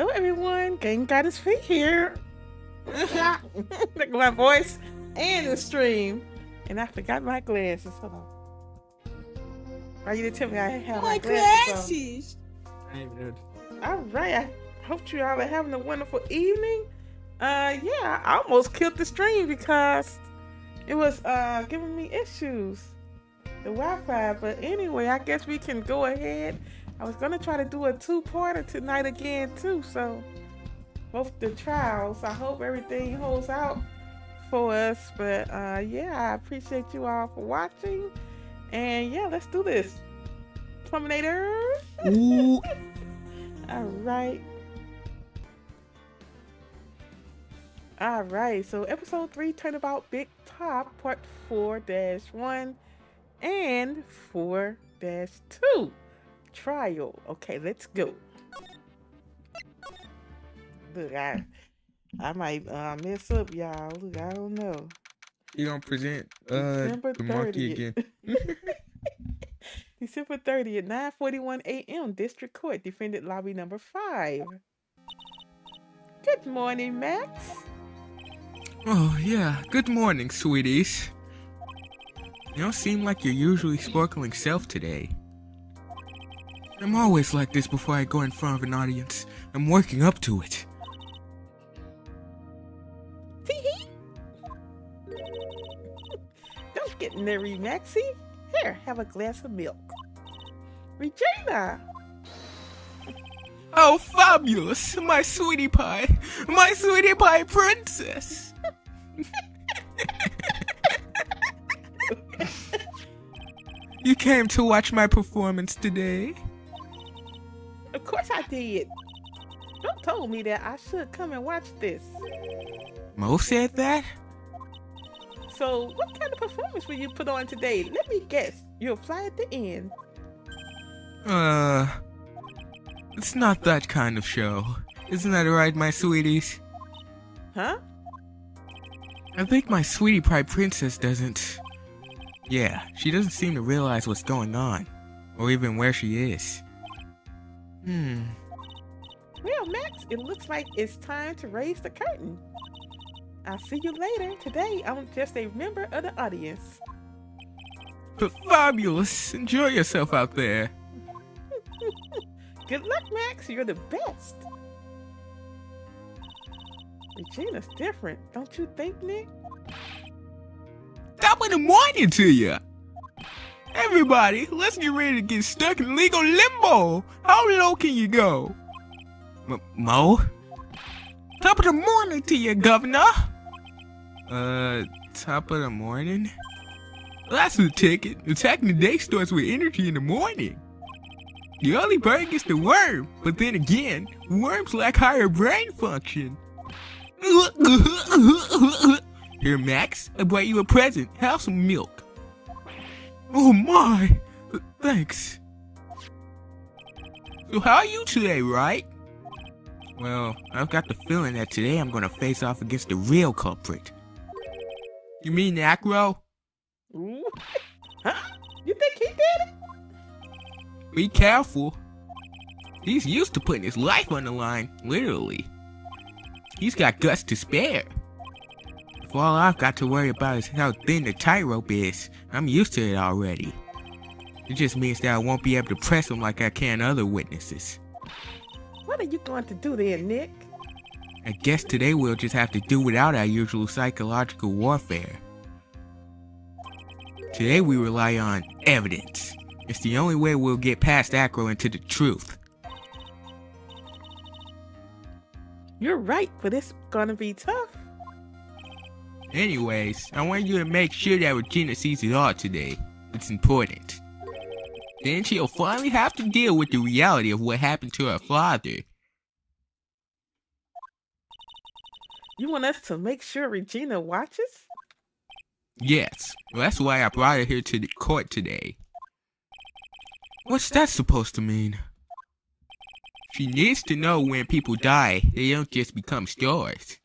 Hello everyone, GameGoddessFee here. Look at my voice and the stream. And I forgot my glasses. Hold on. Are you to tell me I have my glasses on? Alright, I hope you all are having a wonderful evening. Yeah, I almost killed the stream because it was giving me issues. The Wi-Fi, but anyway, I guess we can go ahead. I was gonna try to do a two-parter tonight again too, so both the trials. I hope everything holds out for us, but yeah, I appreciate you all for watching, and yeah, let's do this. Pluminator. Ooh. All right, so episode 3, Turnabout Big Top, part 4-1 and 4-2. Trial. Okay, let's go. Look, I might mess up, y'all. Look, I don't know. You gonna present December the monkey 30th. again? December 30th, 9:41 a.m. District Court, defendant lobby number 5. Good morning, Max. Oh yeah, good morning, sweeties. You don't seem like your usually sparkling self today. I'm always like this before I go in front of an audience. I'm working up to it. Tee-hee. Don't get nerdy, Maxie. Here, have a glass of milk. Regina. Oh, fabulous! My sweetie pie princess! You came to watch my performance today? Of course I did. Don't told me that I should come and watch this. Mo said that? So, what kind of performance will you put on today? Let me guess. You'll fly at the end. It's not that kind of show. Isn't that right, my sweeties? Huh? I think my sweetie pie princess doesn't... Yeah, she doesn't seem to realize what's going on. Or even where she is. Well, Max, it looks like it's time to raise the curtain. I'll see you later. Today, I'm just a member of the audience. But fabulous! Enjoy yourself out there. Good luck, Max. You're the best. Regina's different, don't you think, Nick? Top of the morning to ya! Everybody, let's get ready to get stuck in legal limbo! How low can you go? Mo? Top of the morning to you, Governor! Top of the morning? That's the ticket. Attacking the day starts with energy in the morning. The early bird gets the worm, but then again, worms lack higher brain function. Here, Max, I brought you a present. Have some milk. Oh my! Thanks. So how are you today, right? Well, I've got the feeling that today I'm gonna face off against the real culprit. You mean Acro? Ooh. Huh? You think he did it? Be careful. He's used to putting his life on the line, literally. He's got guts to spare. If all I've got to worry about is how thin the tightrope is, I'm used to it already. It just means that I won't be able to press him like I can other witnesses. What are you going to do there, Nick? I guess today we'll just have to do without our usual psychological warfare. Today we rely on evidence. It's the only way we'll get past Acro into the truth. You're right, but it's gonna be tough. Anyways, I want you to make sure that Regina sees it all today. It's important. Then she'll finally have to deal with the reality of what happened to her father. You want us to make sure Regina watches? Yes, that's why I brought her here to the court today. What's that supposed to mean? She needs to know when people die, they don't just become stars.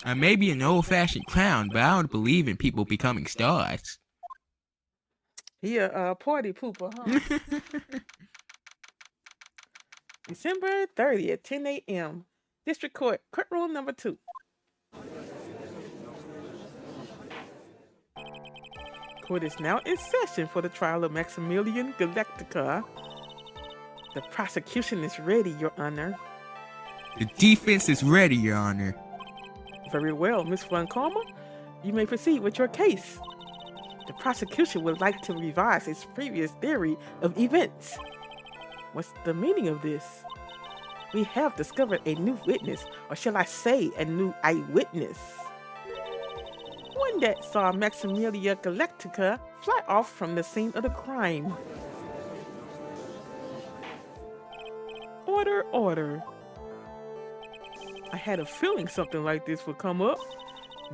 I may be an old-fashioned clown, but I don't believe in people becoming stars. He a party pooper, huh? December 30th, 10 a.m. District Court, courtroom number 2. Court is now in session for the trial of Maximilian Galactica. The prosecution is ready, Your Honor. The defense is ready, Your Honor. Very well, Miss Von Karma. You may proceed with your case. The prosecution would like to revise its previous theory of events. What's the meaning of this? We have discovered a new witness, or shall I say, a new eyewitness. One that saw Maximilia Galactica fly off from the scene of the crime. Order, order. I had a feeling something like this would come up.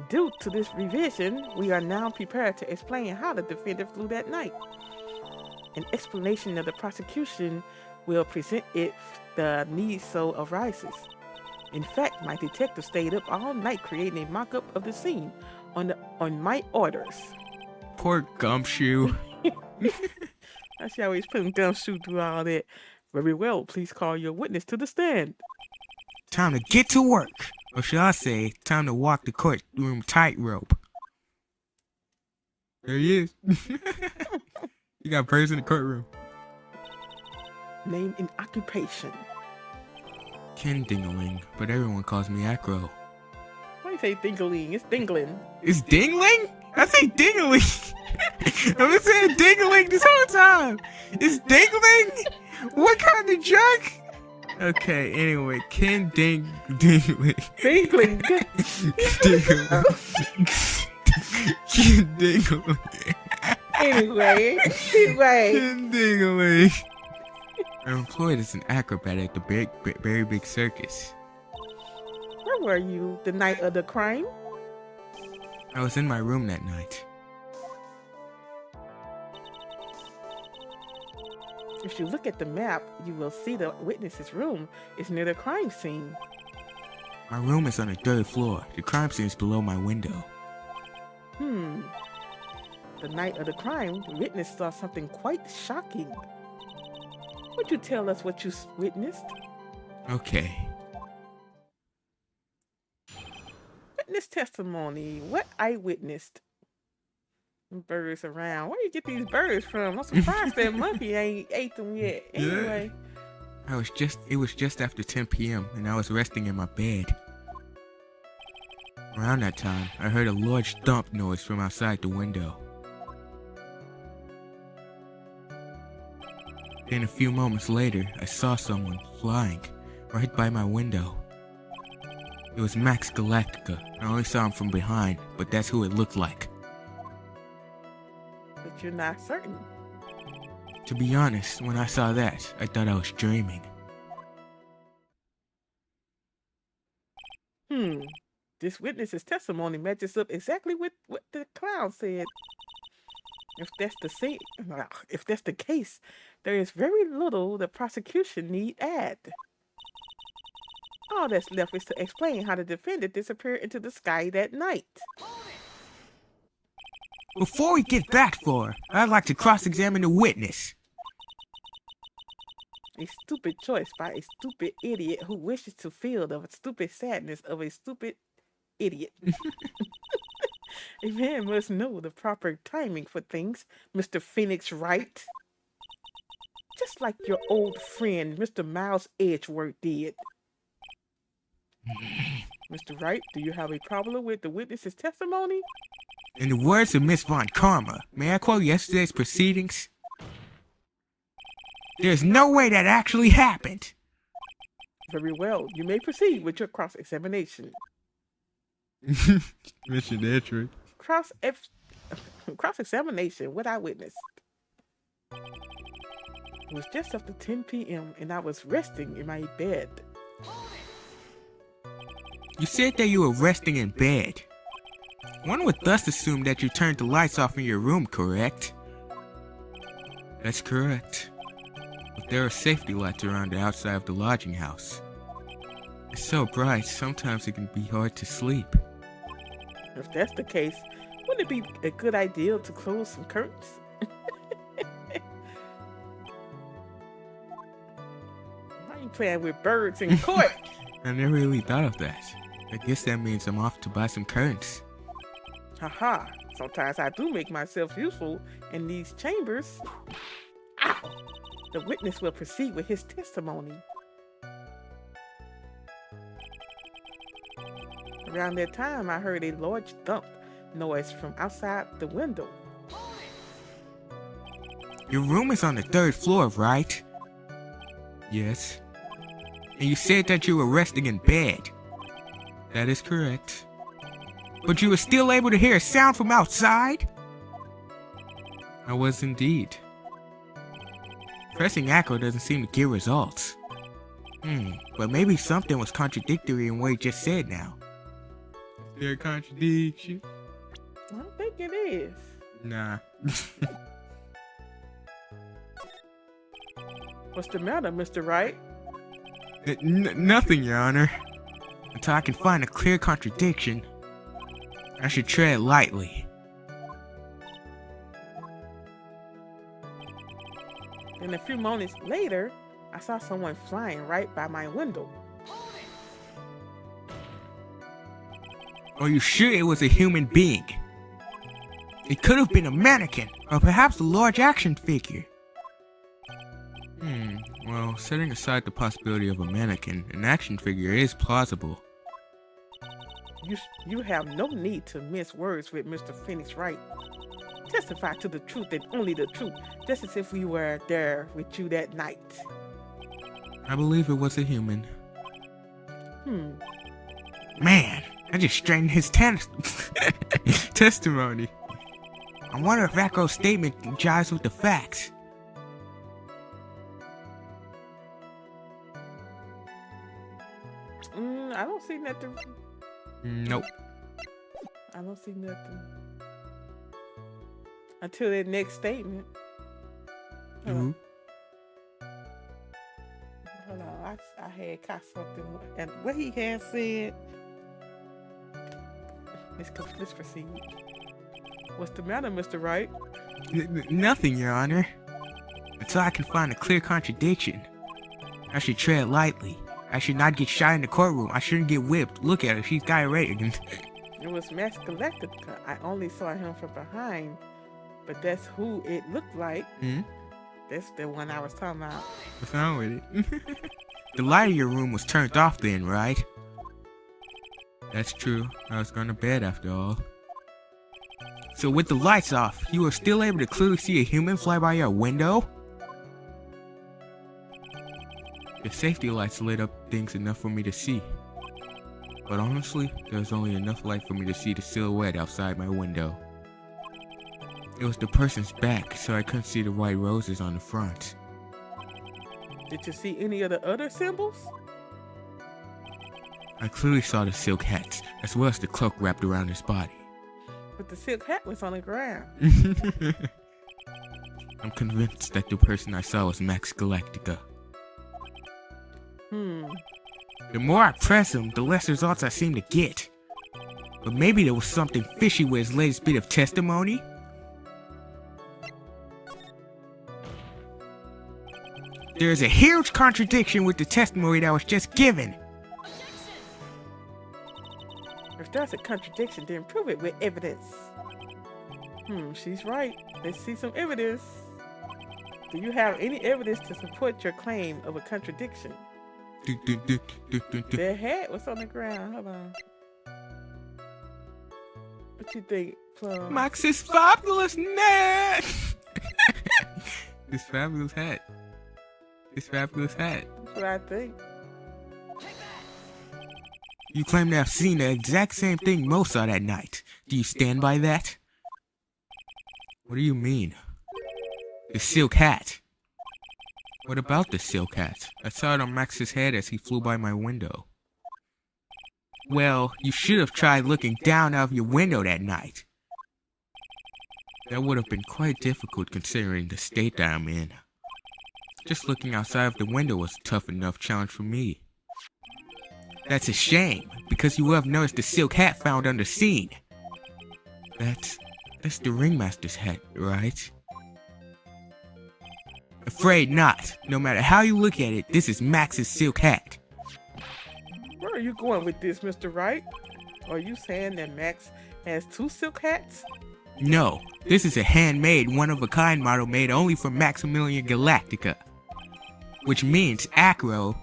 Due to this revision, we are now prepared to explain how the defendant flew that night. An explanation of the prosecution will present if the need so arises. In fact, my detective stayed up all night creating a mock-up of the scene on my orders. Poor Gumshoe. I see how he's putting Gumshoe through all that. Very well, please call your witness to the stand. Time to get to work. Or should I say, time to walk the courtroom tightrope. There he is. You got a person in the courtroom. Name and occupation. Ken Dingling, but everyone calls me Acro. Why do you say Dingling? It's Dingling. It's Dingling? I say Dingling. I've been saying Dingling this whole time. It's Dingling? What kind of jerk? Okay, anyway, Ken Dingling. Dingling. Ken Dingling. Anyway. Ken Dingling. I'm employed as an acrobat at the very big circus. Where were you the night of the crime? I was in my room that night. If you look at the map, you will see the witness's room is near the crime scene. My room is on the 3rd floor. The crime scene is below my window. The night of the crime, the witness saw something quite shocking. Would you tell us what you witnessed? Okay. Witness testimony. What I witnessed. Birds around. Where you get these birds from? I'm surprised that monkey ain't ate them yet. Anyway. It was just after 10 p.m. and I was resting in my bed. Around that time, I heard a large thump noise from outside the window. Then a few moments later, I saw someone flying right by my window. It was Max Galactica. I only saw him from behind, but that's who it looked like. But you're not certain. To be honest, when I saw that, I thought I was dreaming. This witness's testimony matches up exactly with what the clown said. If that's the case, there is very little the prosecution need add. All that's left is to explain how the defendant disappeared into the sky that night. Before we get that far, I'd like to cross-examine the witness. A stupid choice by a stupid idiot who wishes to feel the stupid sadness of a stupid idiot. A man must know the proper timing for things, Mr. Phoenix Wright. Just like your old friend, Mr. Miles Edgeworth did. Mr. Wright, do you have a problem with the witness's testimony? In the words of Miss Von Karma, may I quote yesterday's proceedings? There's no way that actually happened. Very well. You may proceed with your cross-examination. Mission entry. Cross-examination, what I witnessed. It was just after 10 p.m. and I was resting in my bed. You said that you were resting in bed. One would thus assume that you turned the lights off in your room, correct? That's correct. But there are safety lights around the outside of the lodging house. It's so bright, sometimes it can be hard to sleep. If that's the case, wouldn't it be a good idea to close some curtains? Why are you playing with birds in court. I never really thought of that. I guess that means I'm off to buy some curtains. Haha. Sometimes I do make myself useful in these chambers. Ow! The witness will proceed with his testimony. Around that time, I heard a large thump noise from outside the window. Your room is on the 3rd floor, right? Yes. And you said that you were resting in bed. That is correct. But you were still able to hear a sound from outside? I was indeed. Pressing echo doesn't seem to get results. But maybe something was contradictory in what you just said now. Is there a contradiction? I don't think it is. Nah. What's the matter, Mr. Wright? Nothing, Your Honor. Until I can find a clear contradiction, I should tread lightly. Then a few moments later, I saw someone flying right by my window. Are you sure it was a human being? It could have been a mannequin, or perhaps a large action figure. Well, setting aside the possibility of a mannequin, an action figure is plausible. You have no need to mince words with Mr. Phoenix Wright. Testify to the truth and only the truth, just as if we were there with you that night. I believe it was a human. Man, I just straightened his testimony. I wonder if Echo's statement jives with the facts. I don't see nothing. Nope. I don't see nothing. Until that next statement. Hold on. I had caught something. And what he had said. Let's proceed. What's the matter, Mr. Wright? Nothing, Your Honor. Until I can find a clear contradiction. I should tread lightly. I should not get shot in the courtroom. I shouldn't get whipped. Look at her. She's diarrhea. It was Max Galactica. I only saw him from behind. But that's who it looked like. That's the one I was talking about. What's wrong with it? The light of your room was turned off then, right? That's true. I was going to bed after all. So with the lights off, you were still able to clearly see a human fly by your window? The safety lights lit up things enough for me to see. But honestly, there was only enough light for me to see the silhouette outside my window. It was the person's back, so I couldn't see the white roses on the front. Did you see any of the other symbols? I clearly saw the silk hat, as well as the cloak wrapped around his body. But the silk hat was on the ground. I'm convinced that the person I saw was Max Galactica. The more I press him, the less results I seem to get. But maybe there was something fishy with his latest bit of testimony? There is a huge contradiction with the testimony that was just given. If there's a contradiction, then prove it with evidence. She's right. Let's see some evidence. Do you have any evidence to support your claim of a contradiction? Their hat was on the ground. Hold on. What you think, Plum? Max's fabulous net! This fabulous hat. This fabulous hat. That's what I think. You claim to have seen the exact same thing Mo saw that night. Do you stand by that? What do you mean? The silk hat. What about the silk hat? I saw it on Max's head as he flew by my window. Well, you should have tried looking down out of your window that night. That would have been quite difficult considering the state that I'm in. Just looking outside of the window was a tough enough challenge for me. That's a shame, because you will have noticed the silk hat found on the scene. That's the ringmaster's hat, right? Afraid not. No matter how you look at it, this is Max's silk hat. Where are you going with this, Mr. Wright? Are you saying that Max has 2 silk hats? No, this is a handmade, one-of-a-kind model made only for Maximilian Galactica. Which means, Acro,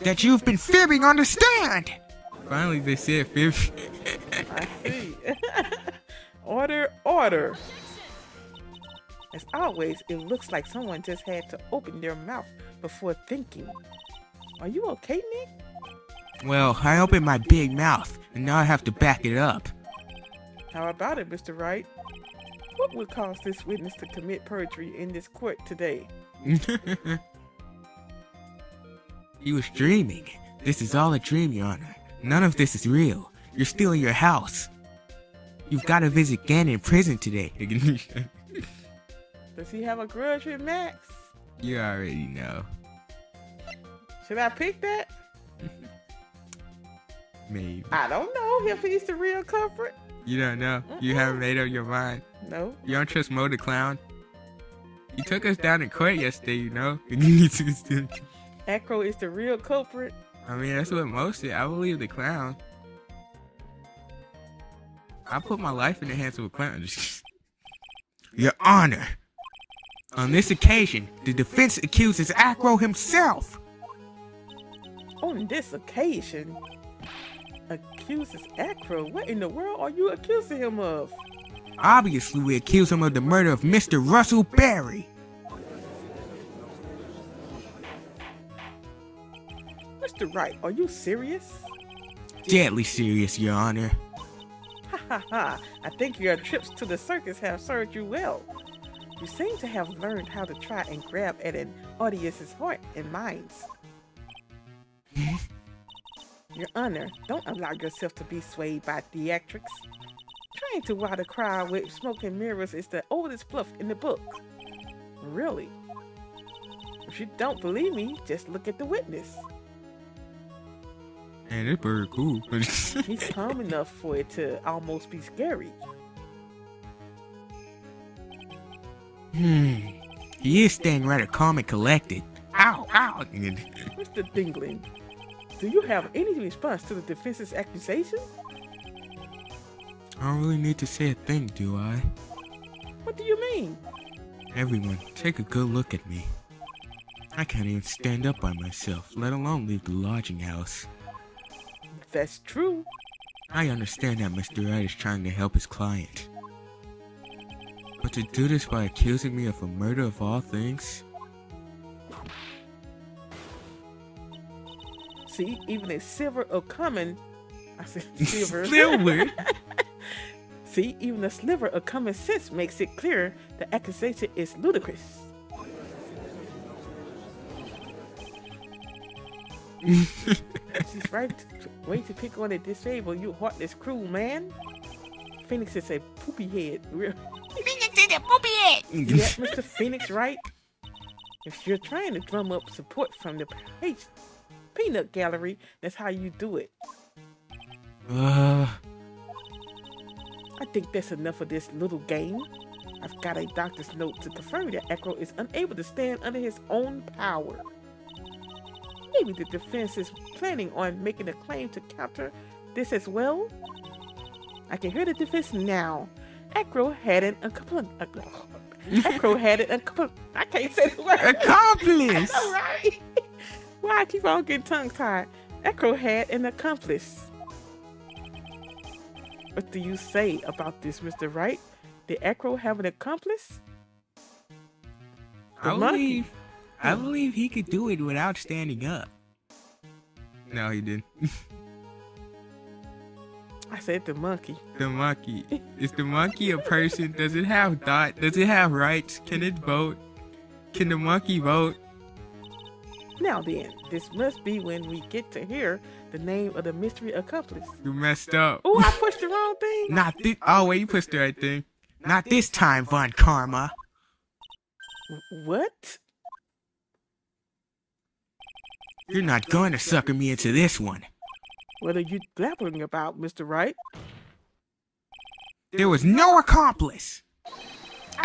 that you've been fibbing on the stand! Finally, they said fib. I see. Order, order. As always, it looks like someone just had to open their mouth before thinking. Are you okay, Nick? Well, I opened my big mouth, and now I have to back it up. How about it, Mr. Wright? What would cause this witness to commit perjury in this court today? He was dreaming. This is all a dream, Your Honor. None of this is real. You're still in your house. You've got to visit Gannon in prison today. Does he have a grudge with Max? You already know. Should I pick that? Maybe. I don't know if he's the real culprit. You don't know? You haven't made up your mind? No. You don't trust Mo the Clown? He took us down in court yesterday, you know? Acro is the real culprit. I mean, that's what Mo said. I believe the clown. I put my life in the hands of a clown. Your Honor, on this occasion, the defense accuses Acro himself. On this occasion, accuses Acro? What in the world are you accusing him of? Obviously, we accuse him of the murder of Mr. Russell Berry. Mr. Wright, are you serious? Deadly serious, Your Honor. Ha ha ha, I think your trips to the circus have served you well. You seem to have learned how to try and grab at an audience's heart and minds. Your Honor, don't allow yourself to be swayed by theatrics. Trying to wow the crowd with smoke and mirrors is the oldest bluff in the book. Really? If you don't believe me, just look at the witness. Man, this bird cool. He's calm enough for it to almost be scary. He is staying rather calm and collected. Ow, ow. Mr. Dingling, do you have any response to the defense's accusation? I don't really need to say a thing, do I? What do you mean? Everyone, take a good look at me. I can't even stand up by myself, let alone leave the lodging house. That's true. I understand that Mr. Wright is trying to help his client. But to do this by accusing me of a murder of all things? See, even a silver or common... I said silver. Silver? See, even a sliver of common sense makes it clear the accusation is ludicrous. She's right. Way to pick on a disabled, you heartless, cruel man. Phoenix is a poopy head. Phoenix is a poopy head! Yeah, Mr. Phoenix, right? If you're trying to drum up support from the peanut gallery, that's how you do it. I think that's enough of this little game. I've got a doctor's note to confirm that Acro is unable to stand under his own power. Maybe the defense is planning on making a claim to counter this as well? I can hear the defense now. Acro had an accomplice. I can't say the word. Accomplice! All right. Why I keep on getting tongue-tied? Acro had an accomplice. What do you say about this, Mr. Wright? Did Acro have an accomplice? I believe he could do it without standing up. No, he didn't. I said the monkey. The monkey. Is the monkey a person? Does it have thought? Does it have rights? Can it vote? Can the monkey vote? Now then, this must be when we get to hear the name of the mystery accomplice. You messed up. Oh, I pushed the wrong thing. Not this. Oh, wait, you pushed the right thing. Not this time, Von Karma. What? You're not going to sucker me into this one. What are you blabbering about, Mr. Wright? There was no accomplice.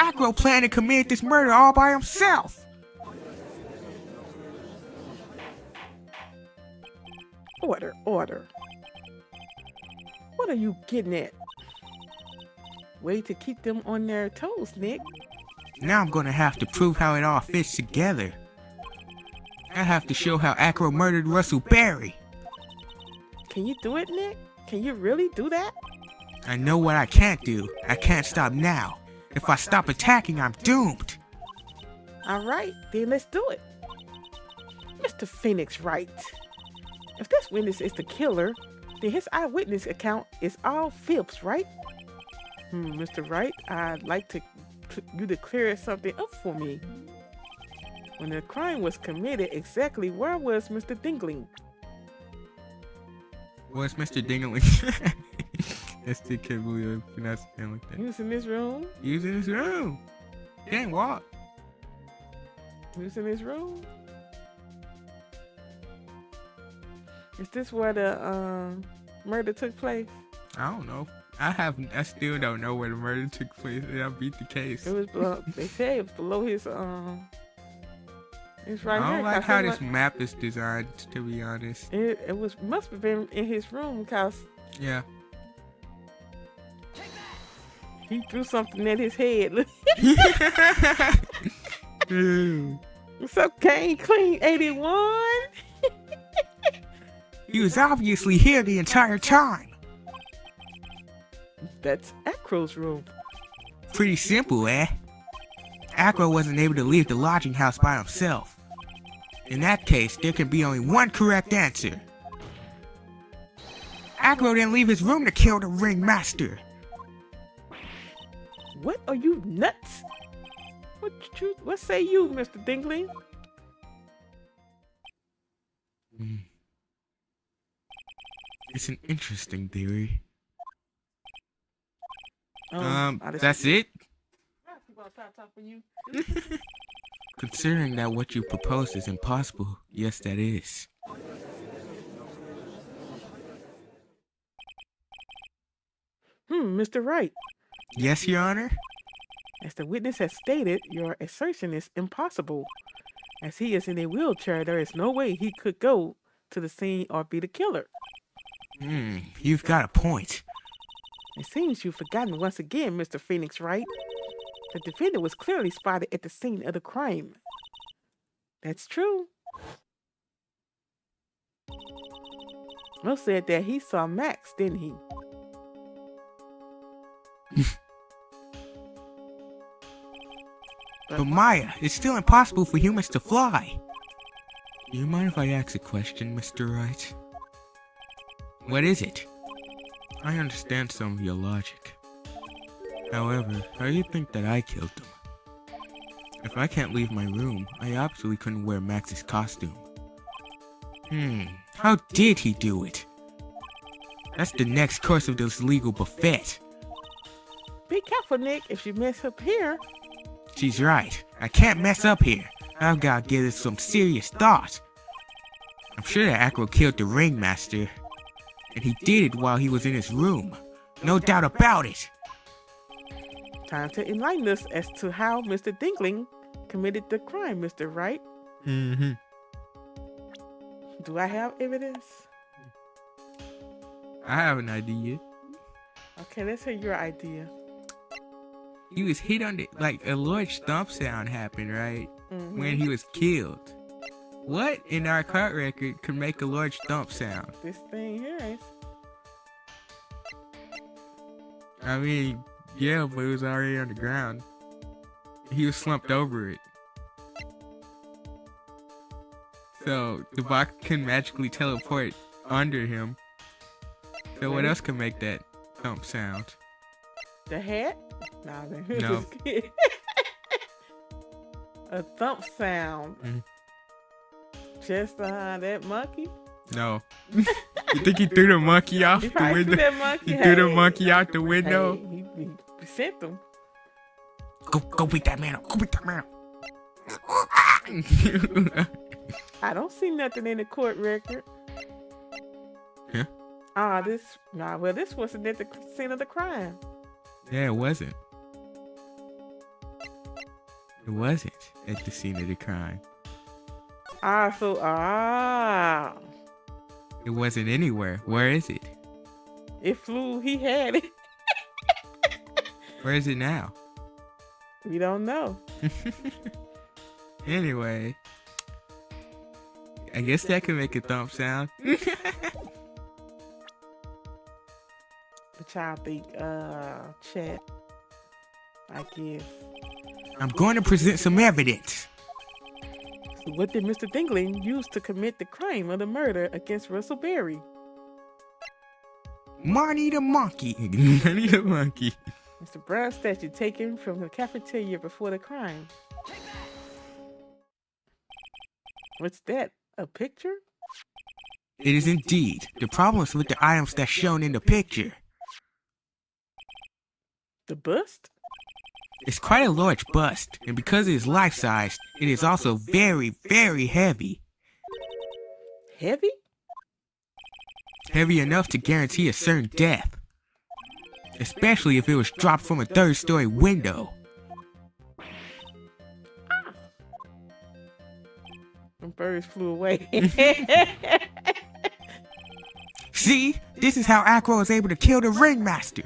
Acro planned and committed this murder all by himself. Order, order. What are you getting at? Way to keep them on their toes, Nick. Now I'm gonna have to prove how it all fits together. I have to show how Acro murdered Russell Berry. Can you do it, Nick? Can you really do that? I know what I can't do. I can't stop now. If I stop attacking, I'm doomed. All right, then let's do it. Mr. Phoenix Wright. If this witness is the killer, then his eyewitness account is all fibs, right? Mr. Wright, I'd like you to clear something up for me. When the crime was committed, exactly where was Mr. Dingling? Where's Mr. Dingling? I still can't believe I pronounced him like that. He was in this room. He was in his room. Can't walk. He was in his room. Is this where the murder took place? I don't know. I still don't know where the murder took place. I beat the case. It was below, they say it was below his it's right here. I don't like how this map is designed, to be honest. It must have been in his room because yeah. He threw something at his head. What's up, Kane Clean 81? He was obviously here the entire time. That's Acro's room. Pretty simple, eh? Acro wasn't able to leave the lodging house by himself. In that case, there can be only one correct answer. Acro didn't leave his room to kill the ringmaster. What are you nuts? What say you, Mr. Dingling? It's an interesting theory. That's it? Considering that what you proposed is impossible, yes, that is. Mr. Wright. Yes, Your Honor? As the witness has stated, your assertion is impossible. As he is in a wheelchair, there is no way he could go to the scene or be the killer. You've got a point. It seems you've forgotten once again, Mr. Phoenix Wright. The defendant was clearly spotted at the scene of the crime. That's true. Will said that he saw Max, didn't he? But Maya, it's still impossible for humans to fly. Do you mind if I ask a question, Mr. Wright? What is it? I understand some of your logic. However, how do you think that I killed them? If I can't leave my room, I absolutely couldn't wear Max's costume. How did he do it? That's the next course of this legal buffet. Be careful, Nick, if you mess up here. She's right. I can't mess up here. I've got to give this some serious thought. I'm sure that Acro killed the ringmaster. And he did it while he was in his room. No doubt about it. Time to enlighten us as to how Mr. Dingling committed the crime, Mr. Wright. Do I have evidence? I have an idea. Okay, let's hear your idea. He was hit on the, like, a large thump sound happened, right? When he was killed. What in our court record could make a large thump sound? This thing here is. I mean, yeah, but it was already on the ground. He was slumped over it. So the box can magically teleport under him. So what else can make that thump sound? The hat? Nah, no. A thump sound. Just that monkey? No. You think he threw the monkey off the window? He threw the monkey out the window? Hey, he sent them. Go beat that man up. Go beat that man up. I don't see nothing in the court record. Yeah? This wasn't at the scene of the crime. Yeah, it wasn't. It wasn't at the scene of the crime. It wasn't anywhere. Where is it? It flew. He had it. Where is it now? We don't know. Anyway, I guess that can make a thump sound. The child think, chat. I guess. I'm going to present some evidence. So what did Mr. Dingling use to commit the crime of the murder against Russell Berry? Marty the monkey. Marty the monkey. Mr. Brown statue taken from the cafeteria before the crime. What's that? A picture? It is indeed. The problems with the items that's shown in the picture. The bust? It's quite a large bust, and because it is life-sized, it is also very, very heavy. Heavy? Heavy enough to guarantee a certain death. Especially if it was dropped from a third-story window. The birds flew away. See? This is how Acro is able to kill the Ringmaster.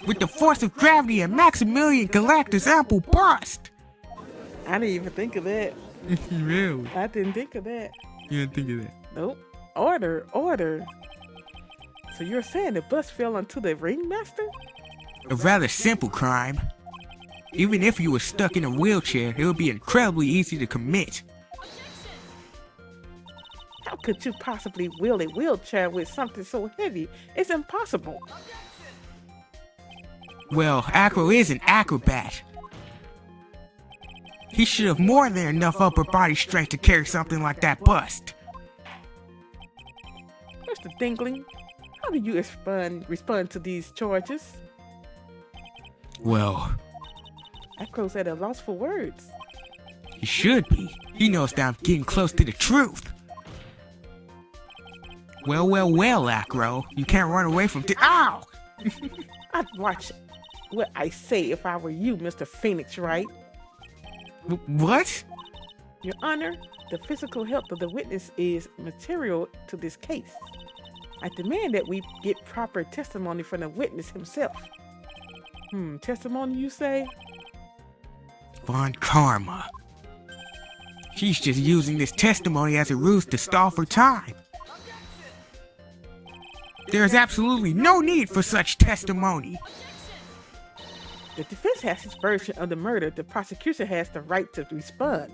With the force of gravity and Maximilian Galactus' ample bust. I didn't even think of that. Really? I didn't think of that. You didn't think of that? Nope. Order. So you're saying the bus fell onto the ringmaster? A rather simple crime. Even if you were stuck in a wheelchair, it would be incredibly easy to commit. How could you possibly wheel a wheelchair with something so heavy? It's impossible. Well, Acro is an acrobat. He should have more than enough upper body strength to carry something like that bust. Mr. Dingling, how do you respond to these charges? Well, Acro's at a loss for words. he should be. He knows that I'm getting close to the truth. Well, Acro. You can't run away from Ow! I'd watch what I say if I were you, Mr. Phoenix, right? What? Your Honor, the physical health of the witness is material to this case. I demand that we get proper testimony from the witness himself. Testimony, you say? Von Karma. She's just using this testimony as a ruse to stall for time. There is absolutely no need for such testimony. The defense has its version of the murder. The prosecution has the right to respond.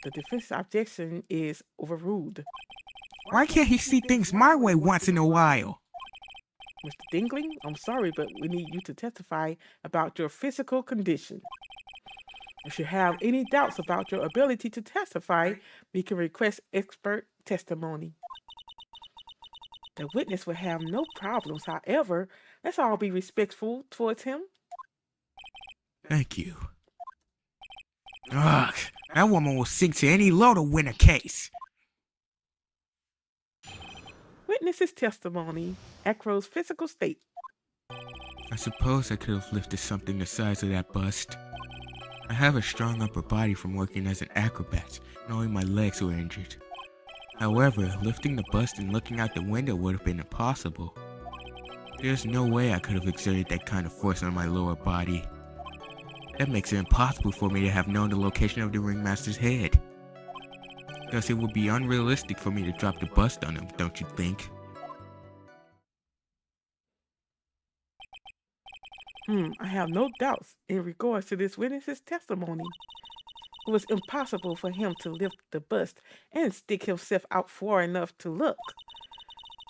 The defense objection is overruled. Why can't he see things my way once in a while? Mr. Dingling, I'm sorry, but we need you to testify about your physical condition. If you have any doubts about your ability to testify, we can request expert testimony. The witness will have no problems. However, let's all be respectful towards him. Thank you. Ugh, that woman will sink to any low to win a case. Witness's testimony. Acro's physical state. I suppose I could have lifted something the size of that bust. I have a strong upper body from working as an acrobat, and only my legs were injured. However, lifting the bust and looking out the window would have been impossible. There's no way I could have exerted that kind of force on my lower body. That makes it impossible for me to have known the location of the ringmaster's head. Thus, it would be unrealistic for me to drop the bust on him, don't you think? I have no doubts in regards to this witness's testimony. It was impossible for him to lift the bust and stick himself out far enough to look.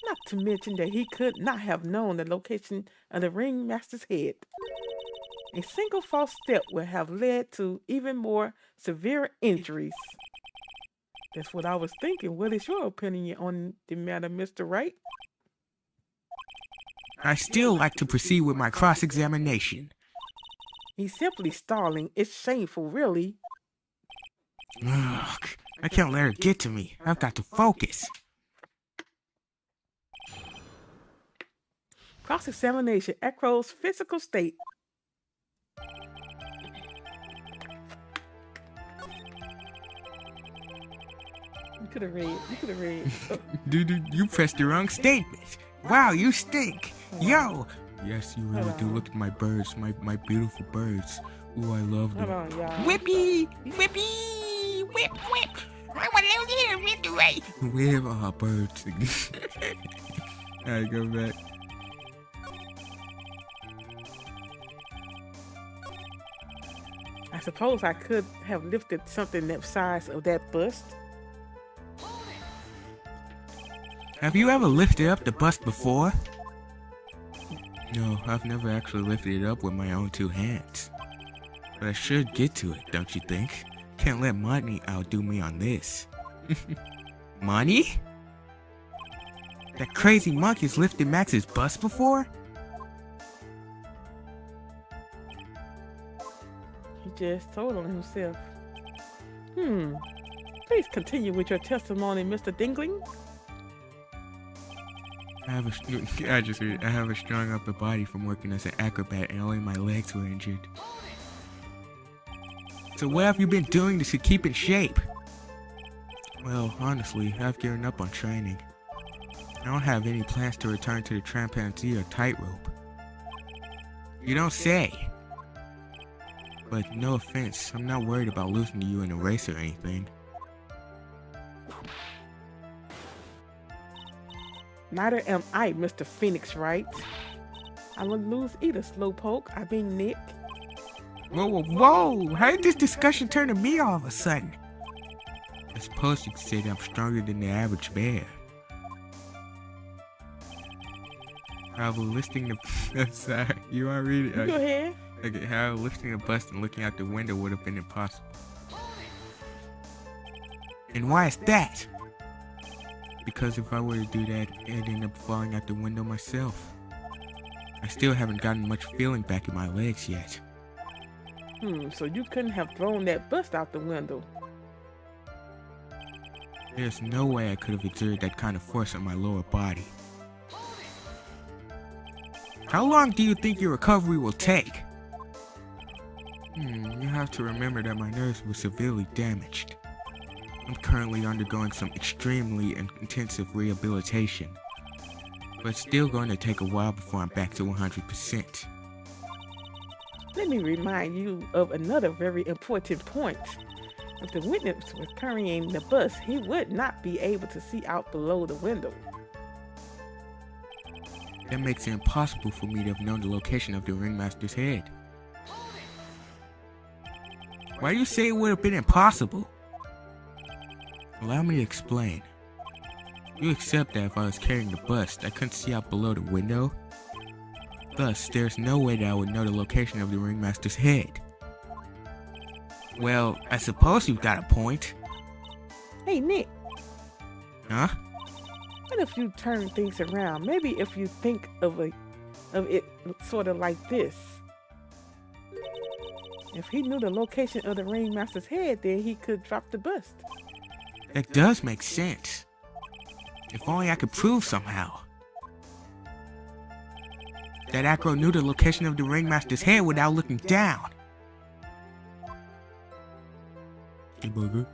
Not to mention that he could not have known the location of the ringmaster's head. A single false step would have led to even more severe injuries. That's what I was thinking. What is your opinion on the matter, Mr. Wright? I still like to proceed with my cross-examination. He's simply stalling. It's shameful, really. Ugh, I can't let her get to me. I've got to focus. Cross-examination. Acro's physical state. could have read. You could have read. Oh, Dude, you pressed the wrong statement. Wow, you stink. Yo. Yes, you really Hold do. on. Look at my birds, my beautiful birds. Ooh, I love hold them. on, y'all. Whippy! Whippy! Whip, whip! I want to lose here, whip away! Where are birds? Alright, go back. I suppose I could have lifted something that size of that bust. Have you ever lifted up the bust before? No, I've never actually lifted it up with my own two hands. But I should get to it, don't you think? Can't let money outdo me on this. Money? That crazy monkey's lifted Max's bust before? He just told on himself. Please continue with your testimony, Mr. Dingling. I have a strong upper body from working as an acrobat and only my legs were injured. So what have you been doing to keep in shape? Well, honestly, I've given up on training. I don't have any plans to return to the chimpanzee or tightrope. You don't say. But no offense, I'm not worried about losing to you in a race or anything. Neither am I, Mr. Phoenix Wright. I wouldn't lose either, Slowpoke. I mean Nick. Whoa! How did this discussion turn to me all of a sudden? I suppose you could say that I'm stronger than the average bear. However, lifting the... Sorry, you want to read it? Go ahead. Okay, however, lifting the bust and looking out the window would have been impossible. And why is that? Because if I were to do that, I'd end up falling out the window myself. I still haven't gotten much feeling back in my legs yet. So you couldn't have thrown that bust out the window. There's no way I could have exerted that kind of force on my lower body. How long do you think your recovery will take? You have to remember that my nerves were severely damaged. I'm currently undergoing some extremely intensive rehabilitation, but it's still going to take a while before I'm back to 100%. Let me remind you of another very important point. If the witness was carrying the bus, he would not be able to see out below the window. That makes it impossible for me to have known the location of the ringmaster's head. Why do you say it would have been impossible? Allow me to explain. You accept that if I was carrying the bust, I couldn't see out below the window? Thus, there's no way that I would know the location of the ringmaster's head. Well, I suppose you've got a point. Hey, Nick, Huh? what if you turn things around? Maybe if you think of it sort of like this. If he knew the location of the ringmaster's head, then he could drop the bust. That does make sense. If only I could prove somehow. That Acro knew the location of the ringmaster's head without looking down. Hey, Booger.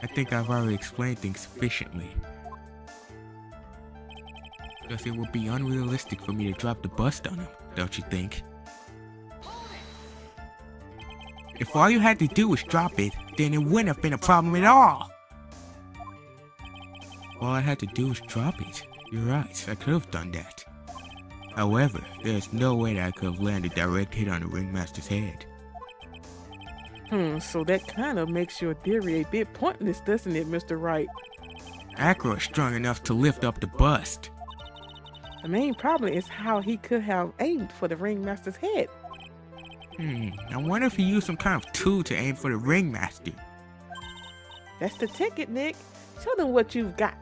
I think I've already explained things sufficiently. Because it would be unrealistic for me to drop the bust on him, don't you think? If all you had to do was drop it, then it wouldn't have been a problem at all. All I had to do was drop it. You're right, I could have done that. However, there's no way that I could have landed a direct hit on the ringmaster's head. So that kind of makes your theory a bit pointless, doesn't it, Mr. Wright? Acro is strong enough to lift up the bust. The main problem is how he could have aimed for the ringmaster's head. I wonder if he used some kind of tool to aim for the ringmaster. That's the ticket, Nick. Show them what you've got.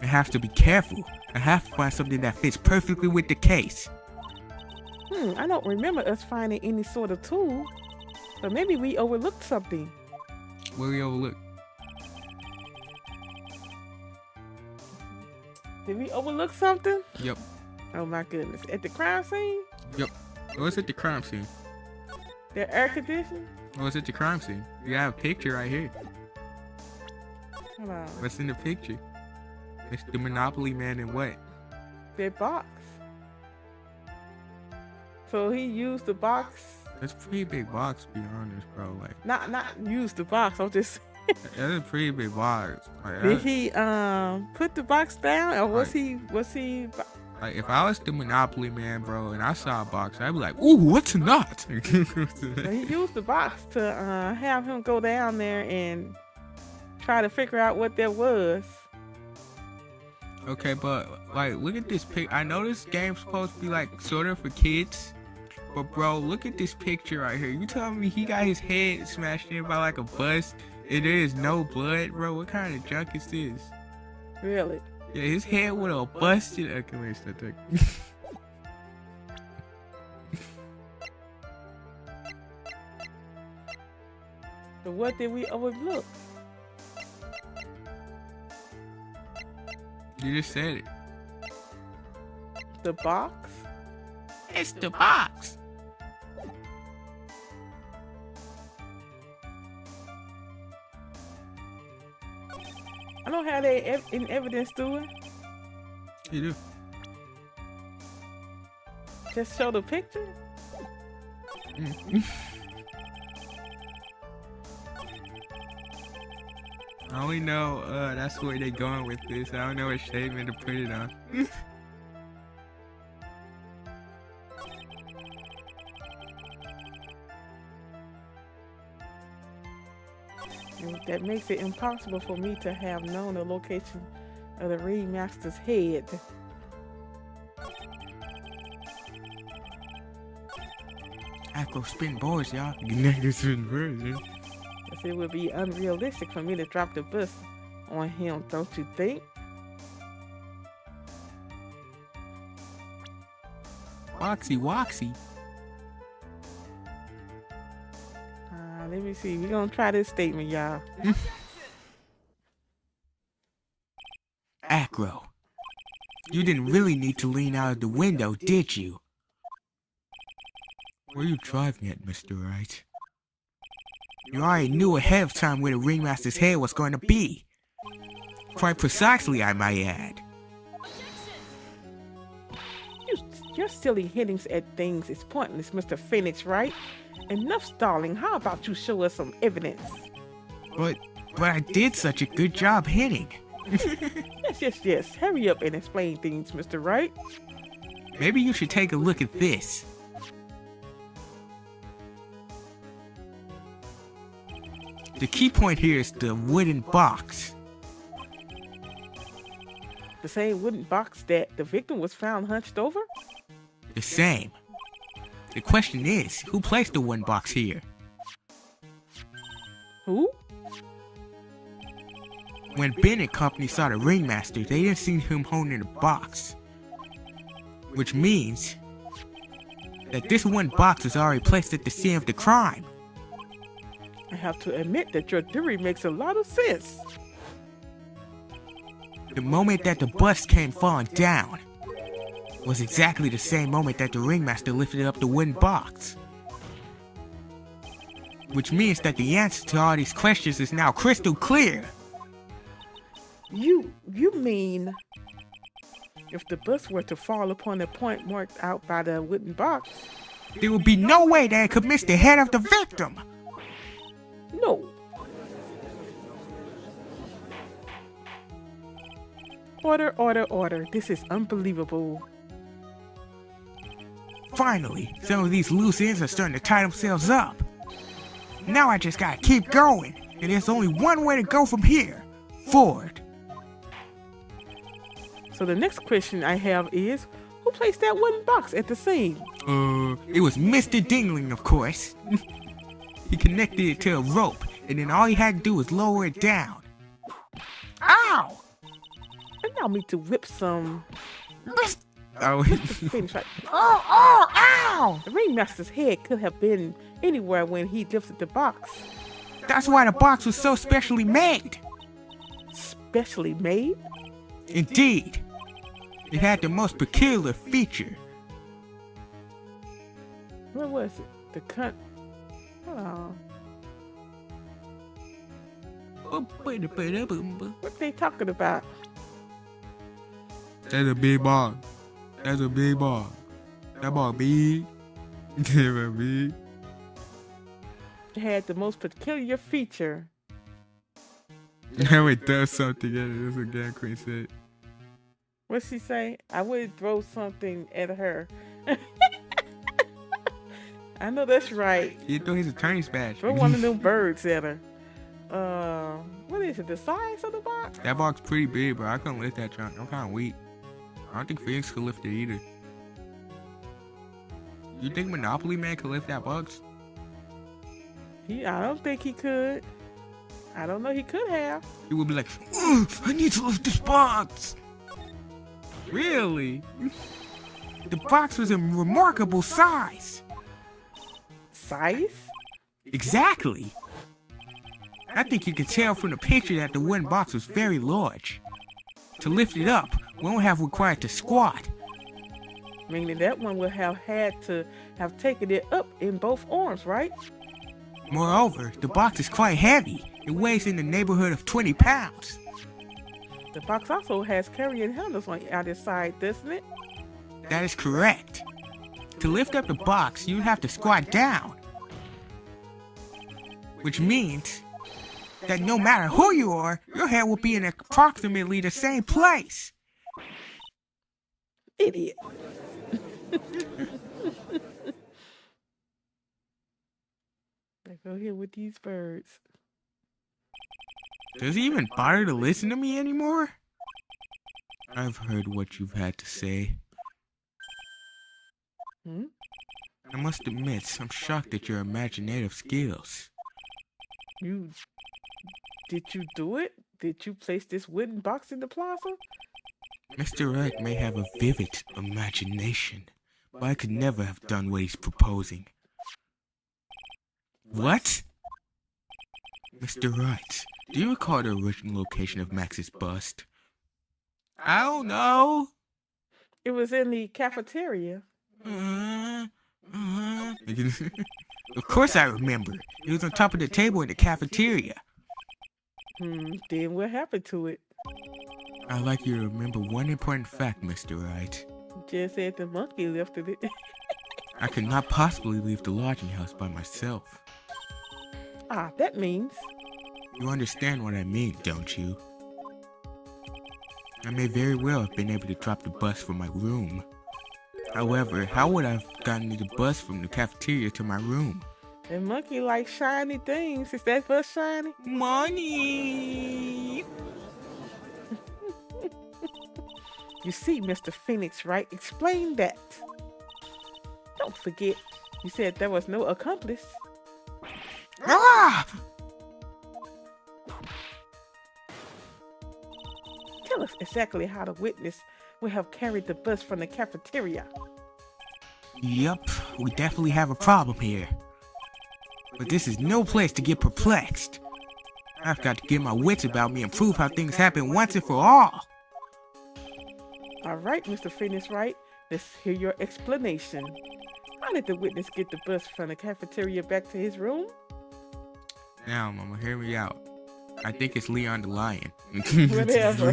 I have to be careful. I have to find something that fits perfectly with the case. I don't remember us finding any sort of tool. But maybe we overlooked something. What we overlook? Did we overlook something? Yep. Oh my goodness. At the crime scene? Yep. What's at the crime scene? The air conditioning? Oh, it's at the crime scene. You have a picture right here. Hold on. What's in the picture? It's the Monopoly Man and what? That box. So he used the box. That's a pretty big box, to be honest, bro. Like, Not use the box. I'm just. that's a pretty big box. Like, Did he put the box down, or was Right. he? Like, if I was the Monopoly Man, bro, and I saw a box, I'd be like, ooh, what's not? So he used the box to have him go down there and try to figure out what that was. Okay, but, like, look at this pic. I know this game's supposed to be, like, sort of for kids. But, bro, look at this picture right here. You telling me he got his head smashed in by, like, a bus, and there is no blood, bro? What kind of junk is this? Really? Yeah, his head would have busted. Okay, wait, stop talking. So what did we overlook? You just said it. The box? It's the box. I don't have that in evidence, do it. You do. Just show the picture. I only know that's where they going with this. I don't know what statement to put it on. And that makes it impossible for me to have known the location of the ringmaster's head. I go spin boards, y'all. Negative spin boards, yeah. Because it would be unrealistic for me to drop the bus on him, don't you think? Woxy, Woxy. Let me see. We're going to try this statement, y'all. Acro. You didn't really need to lean out of the window, did you? Where are you driving at, Mr. Wright? You already knew ahead of time where the ringmaster's head was going to be. Quite precisely, I might add. Your silly hittings at things is pointless, Mr. Phoenix, right? Enough stalling. How about you show us some evidence? But I did such a good job hitting. Yes. Hurry up and explain things, Mr. Wright. Maybe you should take a look at this. The key point here is the wooden box. The same wooden box that the victim was found hunched over? The same. The question is, who placed the wooden box here? Who? When Ben and company saw the ringmaster, they didn't see him holding the box. Which means that this one box was already placed at the scene of the crime. I have to admit that your theory makes a lot of sense. The moment that the bus came falling down was exactly the same moment that the ringmaster lifted up the wooden box. Which means that the answer to all these questions is now crystal clear. You mean if the bus were to fall upon the point marked out by the wooden box? There would be no way that it could miss the head of the victim. No. Order. This is unbelievable. Finally, some of these loose ends are starting to tie themselves up. Now I just gotta keep going, and there's only one way to go from here. Forward. So the next question I have is, who placed that wooden box at the scene? It was Mr. Dingling, of course. He connected it to a rope, and then all he had to do was lower it down. Ow! Allow me to whip some. Oh, Finish right. Ow! The ringmaster's head could have been anywhere when he lifted the box. that's why the box was so specially made. Specially made? Indeed. It had the most peculiar feature. What was it? The cut. Oh. What they talking about? That's a big box. That's a big box. That box big. That big. It had the most peculiar feature. Now it does something at it. That's what Gang Queen said. What'd she say? I would throw something at her. I know that's right. You throw his attorney's badge. Throw one of them birds at her. What is it? The size of the box? That box pretty big, bro. I couldn't lift that trunk. I'm kind of weak. I don't think Phoenix could lift it either. You think Monopoly Man could lift that box? I don't think he could. I don't know. He could have. He would be like, I need to lift this box. Really? The box was a remarkable size. Size? Exactly. I think you can tell from the picture that the wooden box was very large. To lift it up, we won't have required to squat. Meaning that one would have had to have taken it up in both arms, right? Moreover, the box is quite heavy. It weighs in the neighborhood of 20 pounds. The box also has carrying handles on either side, doesn't it? That is correct. To lift up the box, you'd have to squat down. Which means that no matter who you are, your head will be in approximately the same place. Idiot. I go here with these birds. Does he even bother to listen to me anymore? I've heard what you've had to say. I must admit, I'm shocked at your imaginative skills. Did you do it? Did you place this wooden box in the plaza? Mr. Wright may have a vivid imagination, but I could never have done what he's proposing. What? Mr. Wright, do you recall the original location of Max's bust? I don't know. It was in the cafeteria. Of course I remember. It was on top of the table in the cafeteria. Then what happened to it? I'd like you to remember one important fact, Mr. Wright. Just said the monkey lifted it. I could not possibly leave the lodging house by myself. That means... You understand what I mean, don't you? I may very well have been able to drop the bus from my room. However, how would I have gotten the bus from the cafeteria to my room? The monkey likes shiny things. Is that bus shiny? Money! You see, Mr. Phoenix, right? Explain that. Don't forget, you said there was no accomplice. Ah! Tell us exactly how the witness would have carried the bus from the cafeteria. Yup, we definitely have a problem here. But this is no place to get perplexed. I've got to get my wits about me and prove how things happen once and for all. All right, Mr. Phoenix, right? Let's hear your explanation. How did the witness get the bus from the cafeteria back to his room? Now, Mama, hear me out. I think it's Leon the Lion. Whatever.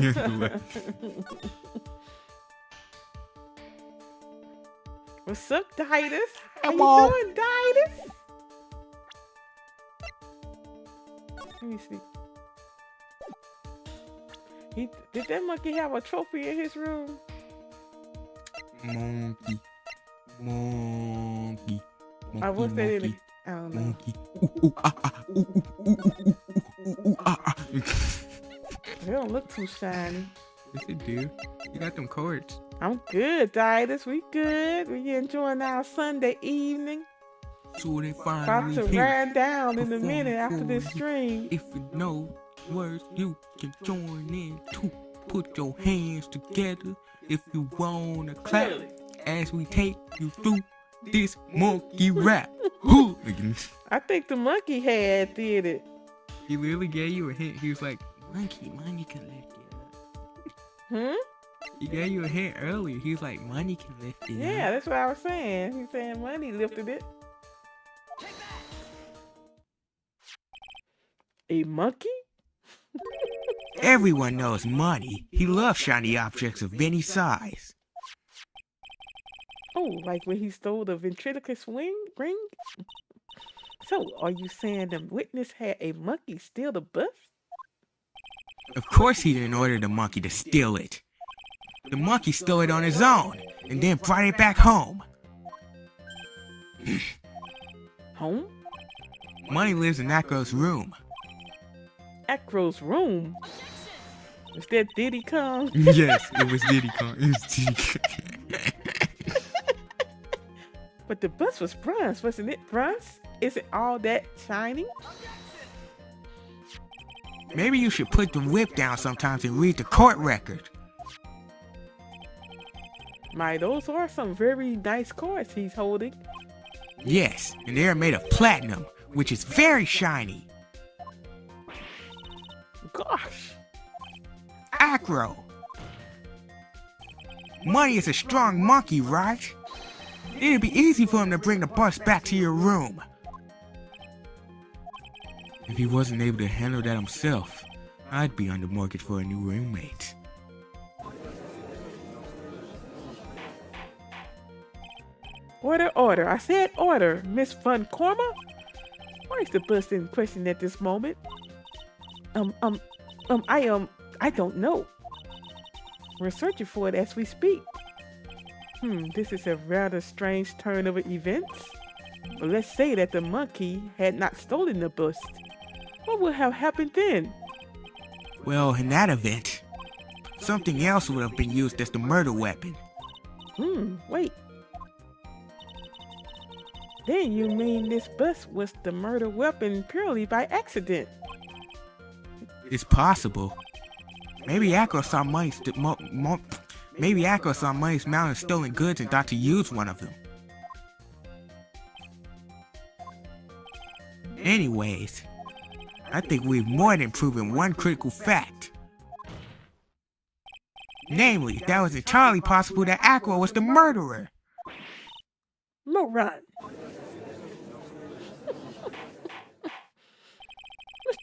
What's up, Didas? How you doing, Didas? Let me see. Did that monkey have a trophy in his room? Monkey. What's that in it? I don't know. They don't look too shiny. Yes, it do. You got them cords. I'm good, Didas. We good. We enjoying our Sunday evening. So they About to ride down in a minute after this stream. If you know words, you can join in too. Put your hands together if you wanna clap as we take you through this monkey rap. I think the monkey head did it. He literally gave you a hint. He was like, monkey can lift it up. He gave you a hint earlier. He was like, money can lift it up. Yeah, that's what I was saying. He's saying money lifted it. A monkey? Everyone knows Money. He loves shiny objects of any size. Oh, like when he stole the ventriloquist ring? So, are you saying the witness had a monkey steal the bus? Of course he didn't order the monkey to steal it. The monkey stole it on his own, and then brought it back home. Home? Money lives in Acro's room. Acro's room? Is that Diddy Kong? Yes, it was Diddy Kong. It was Diddy Kong. But the bus was bronze, wasn't it? Bronze? Is it all that shiny? Maybe you should put the whip down sometimes and read the court record. My, those are some very nice cards he's holding. Yes, and they are made of platinum, which is very shiny. Gosh. Acro. Money is a strong monkey, right? It'd be easy for him to bring the bus back to your room. If he wasn't able to handle that himself, I'd be on the market for a new roommate. Order. I said order, Miss Von Korma. Why is the bus in question at this moment? I don't know. We're searching for it as we speak. This is a rather strange turn of events. But let's say that the monkey had not stolen the bus. What would have happened then? Well, in that event, something else would have been used as the murder weapon. Wait. Then you mean this bus was the murder weapon purely by accident? It's possible. Maybe Acro saw Money's mountain of stolen goods and thought to use one of them. Anyways, I think we've more than proven one critical fact. Namely, that it was entirely possible that Acro was the murderer. Moron.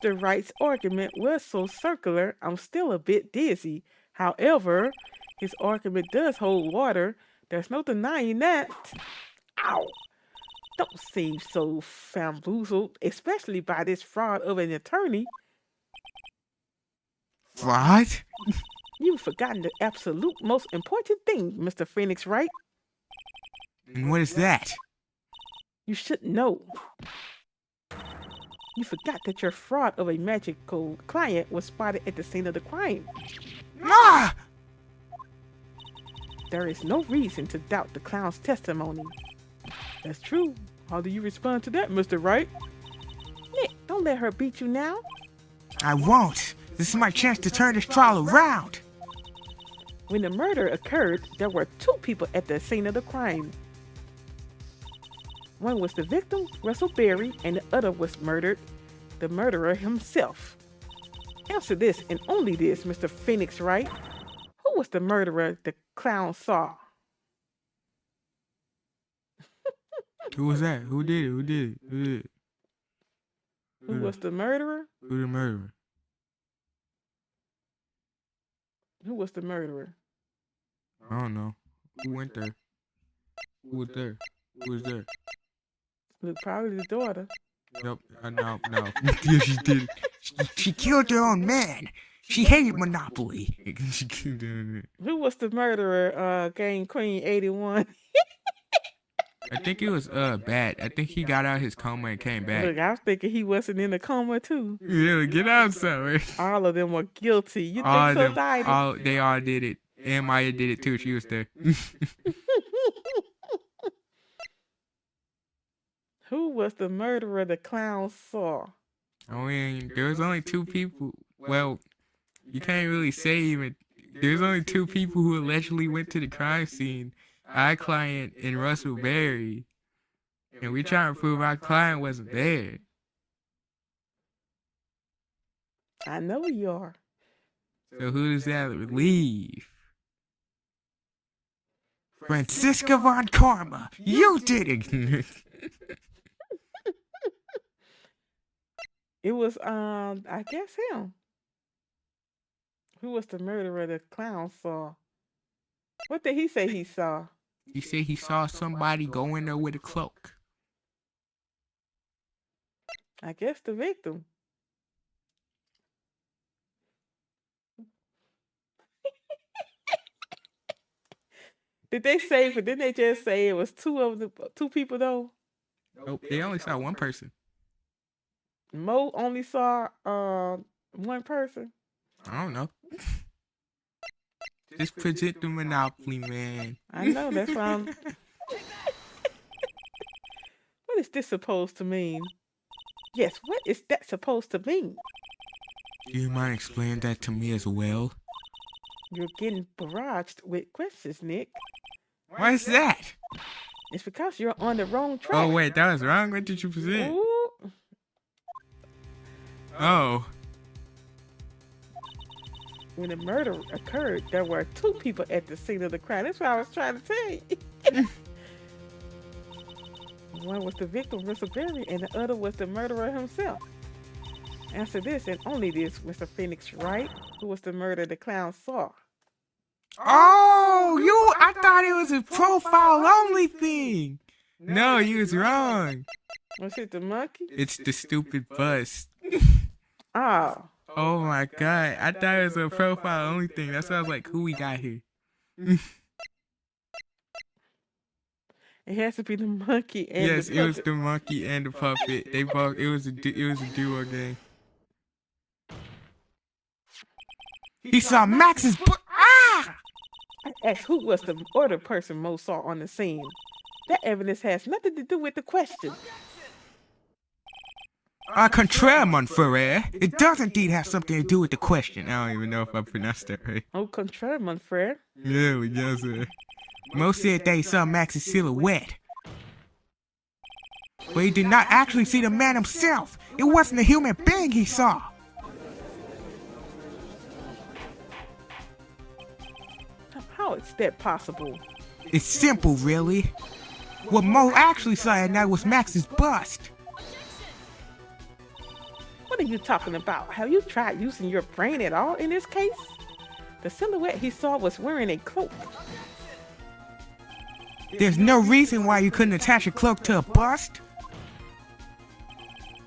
Mr. Wright's argument was so circular, I'm still a bit dizzy. However, his argument does hold water. There's no denying that. Ow! Don't seem so bamboozled, especially by this fraud of an attorney. Fraud? You've forgotten the absolute most important thing, Mr. Phoenix Wright. And what is that? You should know. You forgot that your fraud of a magical client was spotted at the scene of the crime. Ah! There is no reason to doubt the clown's testimony. That's true. How do you respond to that, Mr. Wright? Nick, don't let her beat you now. I won't. This is my chance to turn this trial around. When the murder occurred, there were two people at the scene of the crime. One was the victim, Russell Berry, and the other was murdered, the murderer himself. Answer this and only this, Mr. Phoenix Wright. Who was the murderer the clown saw? Who was that? Who did it? Who did it? Who did it? Who was the murderer? Who the murderer? Who was the murderer? I don't know. Who went there? Who was there? Who was there? Look, probably the daughter. Nope. No. Yeah, she did. She killed her own man. She hated Monopoly. She killed her. Who was the murderer? Game Queen 81. I think it was bad. I think he got out his coma and came back. Look, I was thinking he wasn't in a coma too. Yeah, get out somewhere. All of them were guilty. You think so, Didy? They all did it. And Maya did it too. She was there. Who was the murderer the clown saw? I mean, there was only two people. Well, you can't really say even. There's only two people who allegedly went to the crime scene. Our client and Russell Berry. And we trying to prove our client wasn't there. I know you are. So who does that leave? Francisca Von Karma, you did it! It was, I guess him. Who was the murderer the clown saw? What did he say he saw? He said he saw somebody go in there with a cloak. I guess the victim. Did they say, but didn't they just say it was two people though? Nope, they only saw one person. Mo only saw one person. I don't know. Just present the Monopoly, man. I know, that's why I'm... What is this supposed to mean? Yes, what is that supposed to mean? Do you mind explaining that to me as well? You're getting barraged with questions, Nick. Why is that? It's because you're on the wrong track. Oh, wait, that was wrong? What did you present? Ooh. Oh. When the murder occurred, there were two people at the scene of the crime. That's what I was trying to tell you. One was the victim, Mr. Berry, and the other was the murderer himself. Answer this and only this, Mr. Phoenix Wright, who was the murderer the clown saw. Oh, I thought it was a profile only thing. No, you was wrong. Was it the monkey? It's the stupid bust. Oh. Oh my god, I thought it was a profile only thing. That's why I was like, who we got here? It has to be the monkey and yes, the it was the monkey and the puppet. They both. It was a duo game. He saw Max's. I asked who was the other person Mo saw on the scene. That evidence has nothing to do with the question. Au contraire, mon frère. It does indeed have something to do with the question. I don't even know if I pronounced that right. Au contraire, mon frère. Yeah, we guess it. Mo said that he saw Max's silhouette. But he did not actually see the man himself. It wasn't a human being he saw. How is that possible? It's simple, really. What Mo actually saw at night was Max's bust. What are you talking about? Have you tried using your brain at all in this case? The silhouette he saw was wearing a cloak. There's no reason why you couldn't attach a cloak to a bust.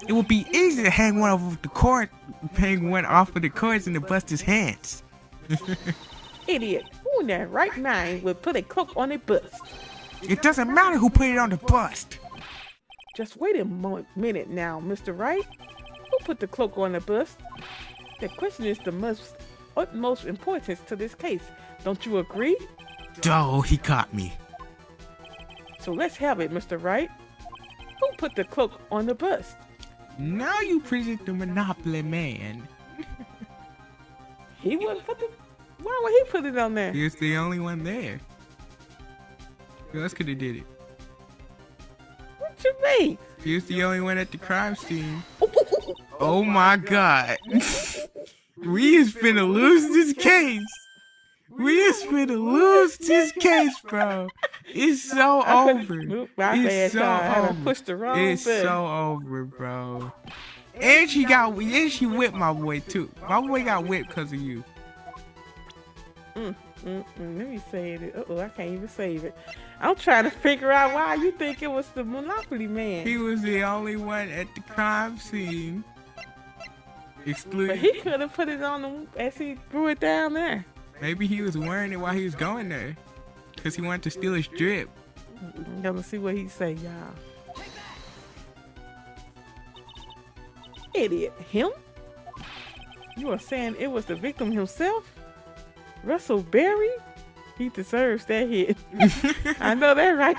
It would be easy to hang one off of the cords in the buster's hands. Idiot. Who in their right mind would put a cloak on a bust? It doesn't matter who put it on the bust. Just wait a minute now, Mr. Wright. Who put the cloak on the bust? The question is the utmost importance to this case. Don't you agree? Oh, he caught me. So let's have it, Mr. Wright. Who put the cloak on the bust? Now you present the Monopoly man. He wouldn't put the... Why would he put it on there? He was the only one there. Who else could have did it? What you mean? He was the only one at the crime scene. Oh my god. We is finna lose this case. We is finna lose this case, bro. It's so over. It's so over. Pushed the wrong it's button. so over, bro. And she whipped my boy too. My boy got whipped because of you. Let me save it. I can't even save it. I'm trying to figure out why you think it was the Monopoly man. He was the only one at the crime scene. But he could have put it on him as he threw it down there. Maybe he was wearing it while he was going there. Because he wanted to steal his drip. I'm gonna see what he say, y'all. Idiot. Him? You are saying it was the victim himself? Russell Berry? He deserves that hit. I know that right.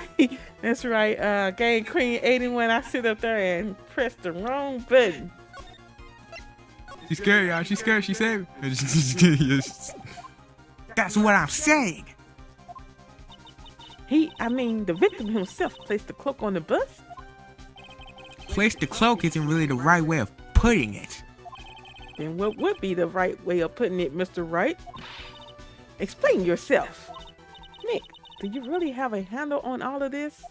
That's right. Game Queen 81. I sit up there and press the wrong button. She's scared, y'all. She's scared. She saved me. That's what I'm saying. The victim himself placed the cloak on the bust? Place the cloak isn't really the right way of putting it. Then what would be the right way of putting it, Mr. Wright? Explain yourself. Nick, do you really have a handle on all of this?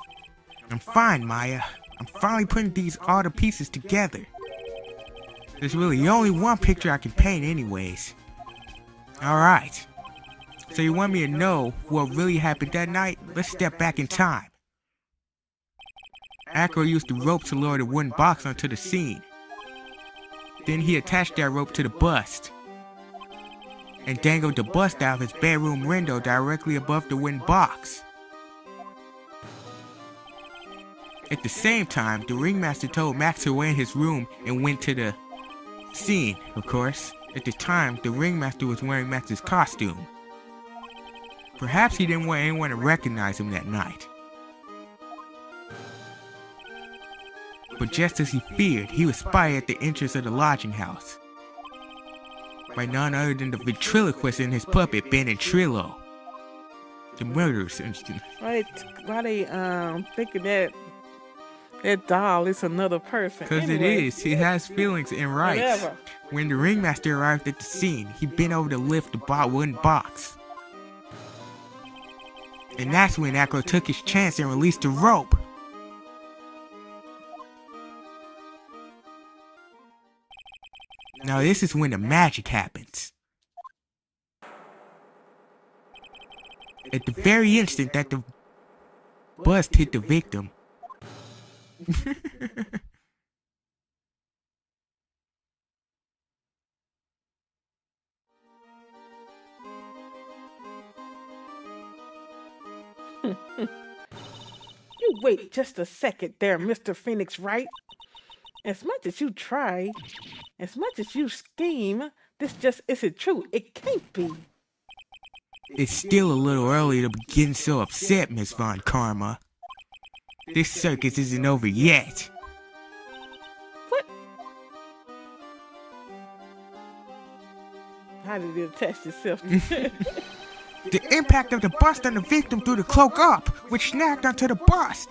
I'm fine, Maya. I'm finally putting all the pieces together. There's really only one picture I can paint anyways. Alright. So you want me to know what really happened that night? Let's step back in time. Acro used the rope to lower the wooden box onto the scene. Then he attached that rope to the bust and dangled the bust out of his bedroom window directly above the wooden box. At the same time, the ringmaster told Max to wait in his room and went to the scene, of course. At the time, the ringmaster was wearing Max's costume. Perhaps he didn't want anyone to recognize him that night. But just as he feared, he was spotted at the entrance of the lodging house by none other than the ventriloquist and his puppet, Ben and Trillo. The murderous instant. Why they thinking that doll is another person? Because anyway, it is. He has feelings and rights. Whatever. When the ringmaster arrived at the scene, he bent over to lift the wooden box. And that's when Acro took his chance and released the rope. Now this is when the magic happens. At the very instant that the bust hit the victim, You wait just a second there, Mr. Phoenix Wright. As much as you try, as much as you scheme, this just isn't true. It can't be. it's still a little early to be getting so upset, Miss Von Karma. This circus isn't over yet. What? How did it attach itself? The impact of the bust on the victim threw the cloak up, which snagged onto the bust.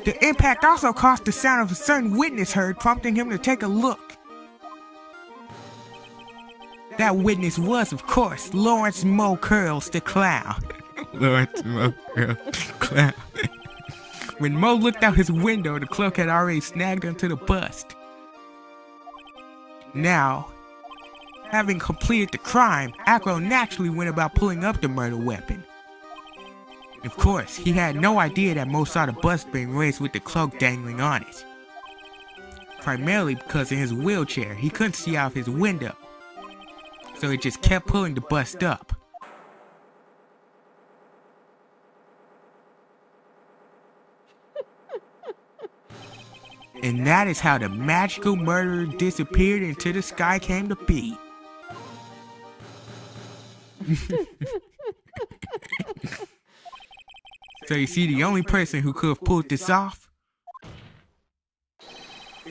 The impact also caused the sound of a certain witness heard, prompting him to take a look. That witness was, of course, Lawrence Mo Curls the clown. Lawrence Mo Curls clown. When Mo looked out his window, the cloak had already snagged onto the bust. Now, having completed the crime, Acro naturally went about pulling up the murder weapon. Of course, he had no idea that Mo saw the bust being raised with the cloak dangling on it. Primarily because in his wheelchair, he couldn't see out of his window. So he just kept pulling the bust up. And that is how the magical murderer disappeared into the sky came to be. So you see, the only person who could have pulled this off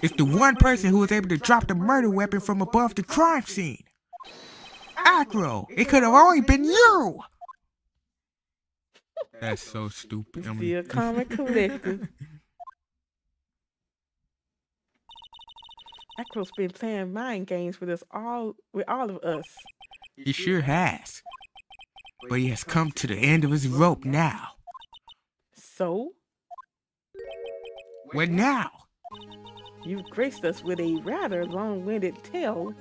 is the one person who was able to drop the murder weapon from above the crime scene. Acro, it could have only been you! That's so stupid. Be a comic collective. Acro's been playing mind games with all of us. He sure has. But he has come to the end of his rope now. So, What now? you've graced us with a rather long-winded tale,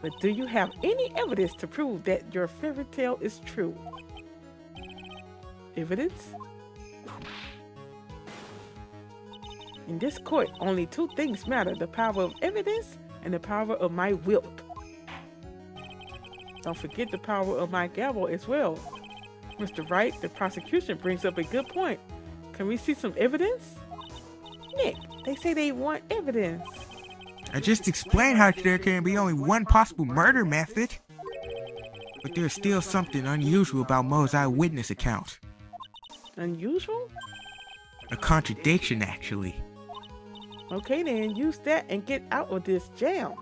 but do you have any evidence to prove that your fairy tale is true? Evidence? In this court, only two things matter: the power of evidence and the power of my whip. Don't forget the power of my gavel as well. Mr. Wright, the prosecution brings up a good point. Can we see some evidence? Nick, they say they want evidence. I just explained how there can be only one possible murder method. But there's still something unusual about Mo's eyewitness account. Unusual? A contradiction, actually. Okay then, use that and get out of this jam.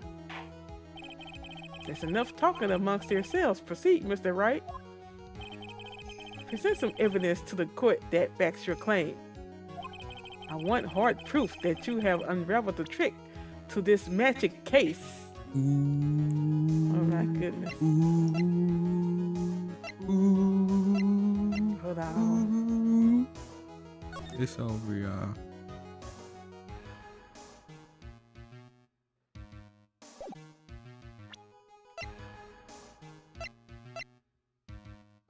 There's enough talking amongst yourselves. Proceed, Mr. Wright. Present some evidence to the court that backs your claim. I want hard proof that you have unraveled the trick to this magic case. Oh my goodness. Hold on. It's over, y'all.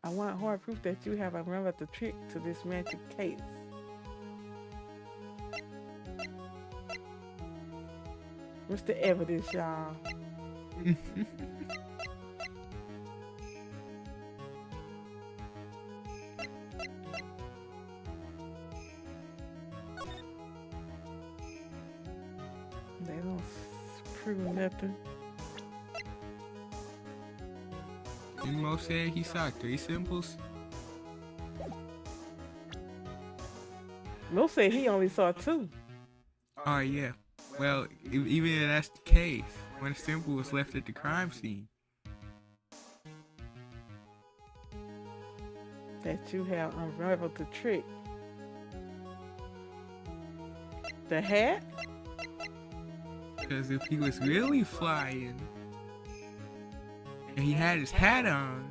I want hard proof that you have unraveled the trick to this magic case. What's the evidence, y'all? They don't prove nothing. And Mo said he saw 3 symbols. Mo said he only saw 2. Oh yeah. Well, even if that's the case, one symbol was left at the crime scene. That you have unraveled the trick. The hat? Because if he was really flying, and he had his hat on,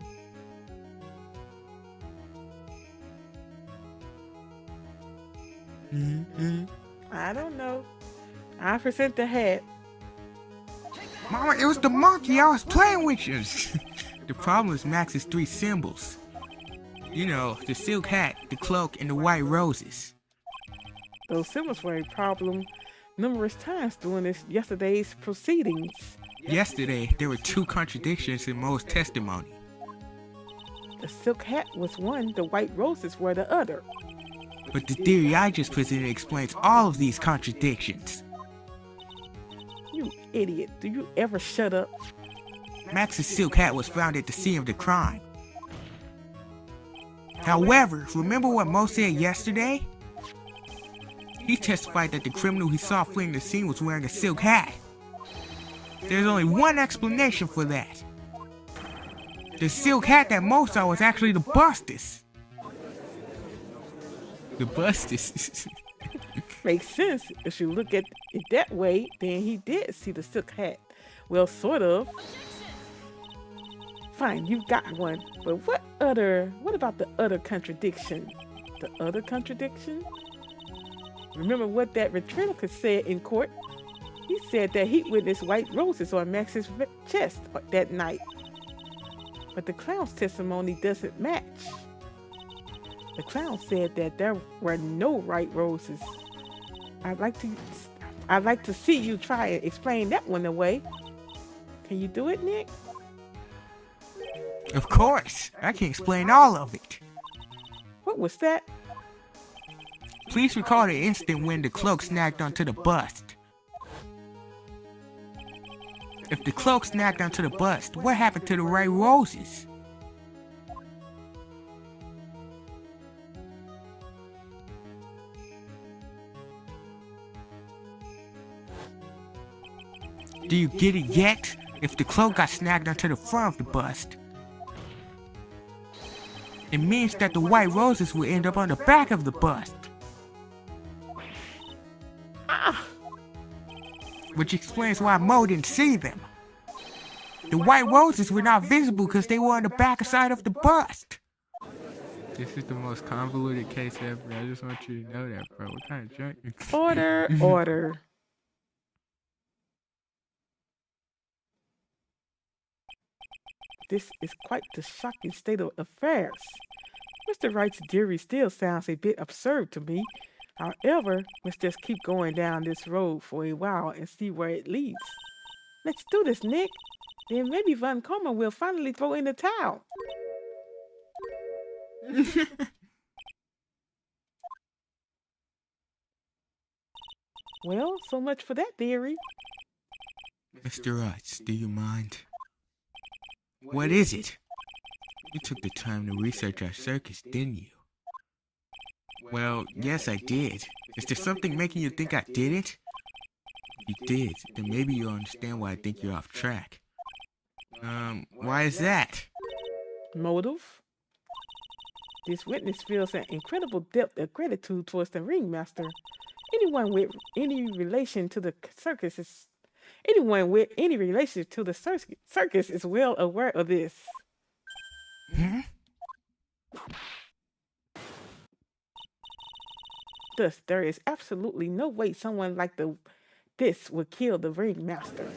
I don't know. I present the hat. Mama, it was the monkey. I was playing with you. The problem is Max's 3 symbols. You know, the silk hat, the cloak, and the white roses. Those symbols were a problem numerous times during yesterday's proceedings. Yesterday, there were 2 contradictions in Mo's testimony. The silk hat was one, the white roses were the other. But the theory I just presented explains all of these contradictions. You idiot, do you ever shut up? Max's silk hat was found at the scene of the crime. However, remember what Mo said yesterday? He testified that the criminal he saw fleeing the scene was wearing a silk hat. There's only one explanation for that. The silk hat that Mo saw was actually the Bustus. The Bustus. Makes sense. If you look at it that way, then he did see the silk hat. Well, sort of. Fine, you've got one. But what about the other contradiction? The other contradiction? Remember what that ventriloquist said in court? He said that he witnessed white roses on Max's chest that night. But the clown's testimony doesn't match. The clown said that there were no white roses. I'd like to see you try and explain that one away. Can you do it, Nick? Of course, I can explain all of it. What was that? Please recall the instant when the cloak snagged onto the bust. If the cloak snagged onto the bust, what happened to the white roses? Do you get it yet? If the cloak got snagged onto the front of the bust, it means that the white roses will end up on the back of the bust. Which explains why Mo didn't see them. The white roses were not visible because they were on the back side of the bust. This is the most convoluted case ever. I just want you to know that, bro. What kind of junk? Order, order. This is quite the shocking state of affairs. Mr. Wright's theory still sounds a bit absurd to me. However, let's just keep going down this road for a while and see where it leads. Let's do this, Nick. Then maybe Von Karma will finally throw in the towel. Well, so much for that theory. Mr. Rutz, do you mind? What is it? You took the time to research our circus, didn't you? Well, yes, I did. Is there something making you think I didn't? If you did, then maybe you'll understand why I think you're off track. Why is that? Motive? This witness feels an incredible depth of gratitude towards the ringmaster. Anyone with any relation to the circus is well aware of this. Hmm? Thus, there is absolutely no way someone like this would kill the ringmaster.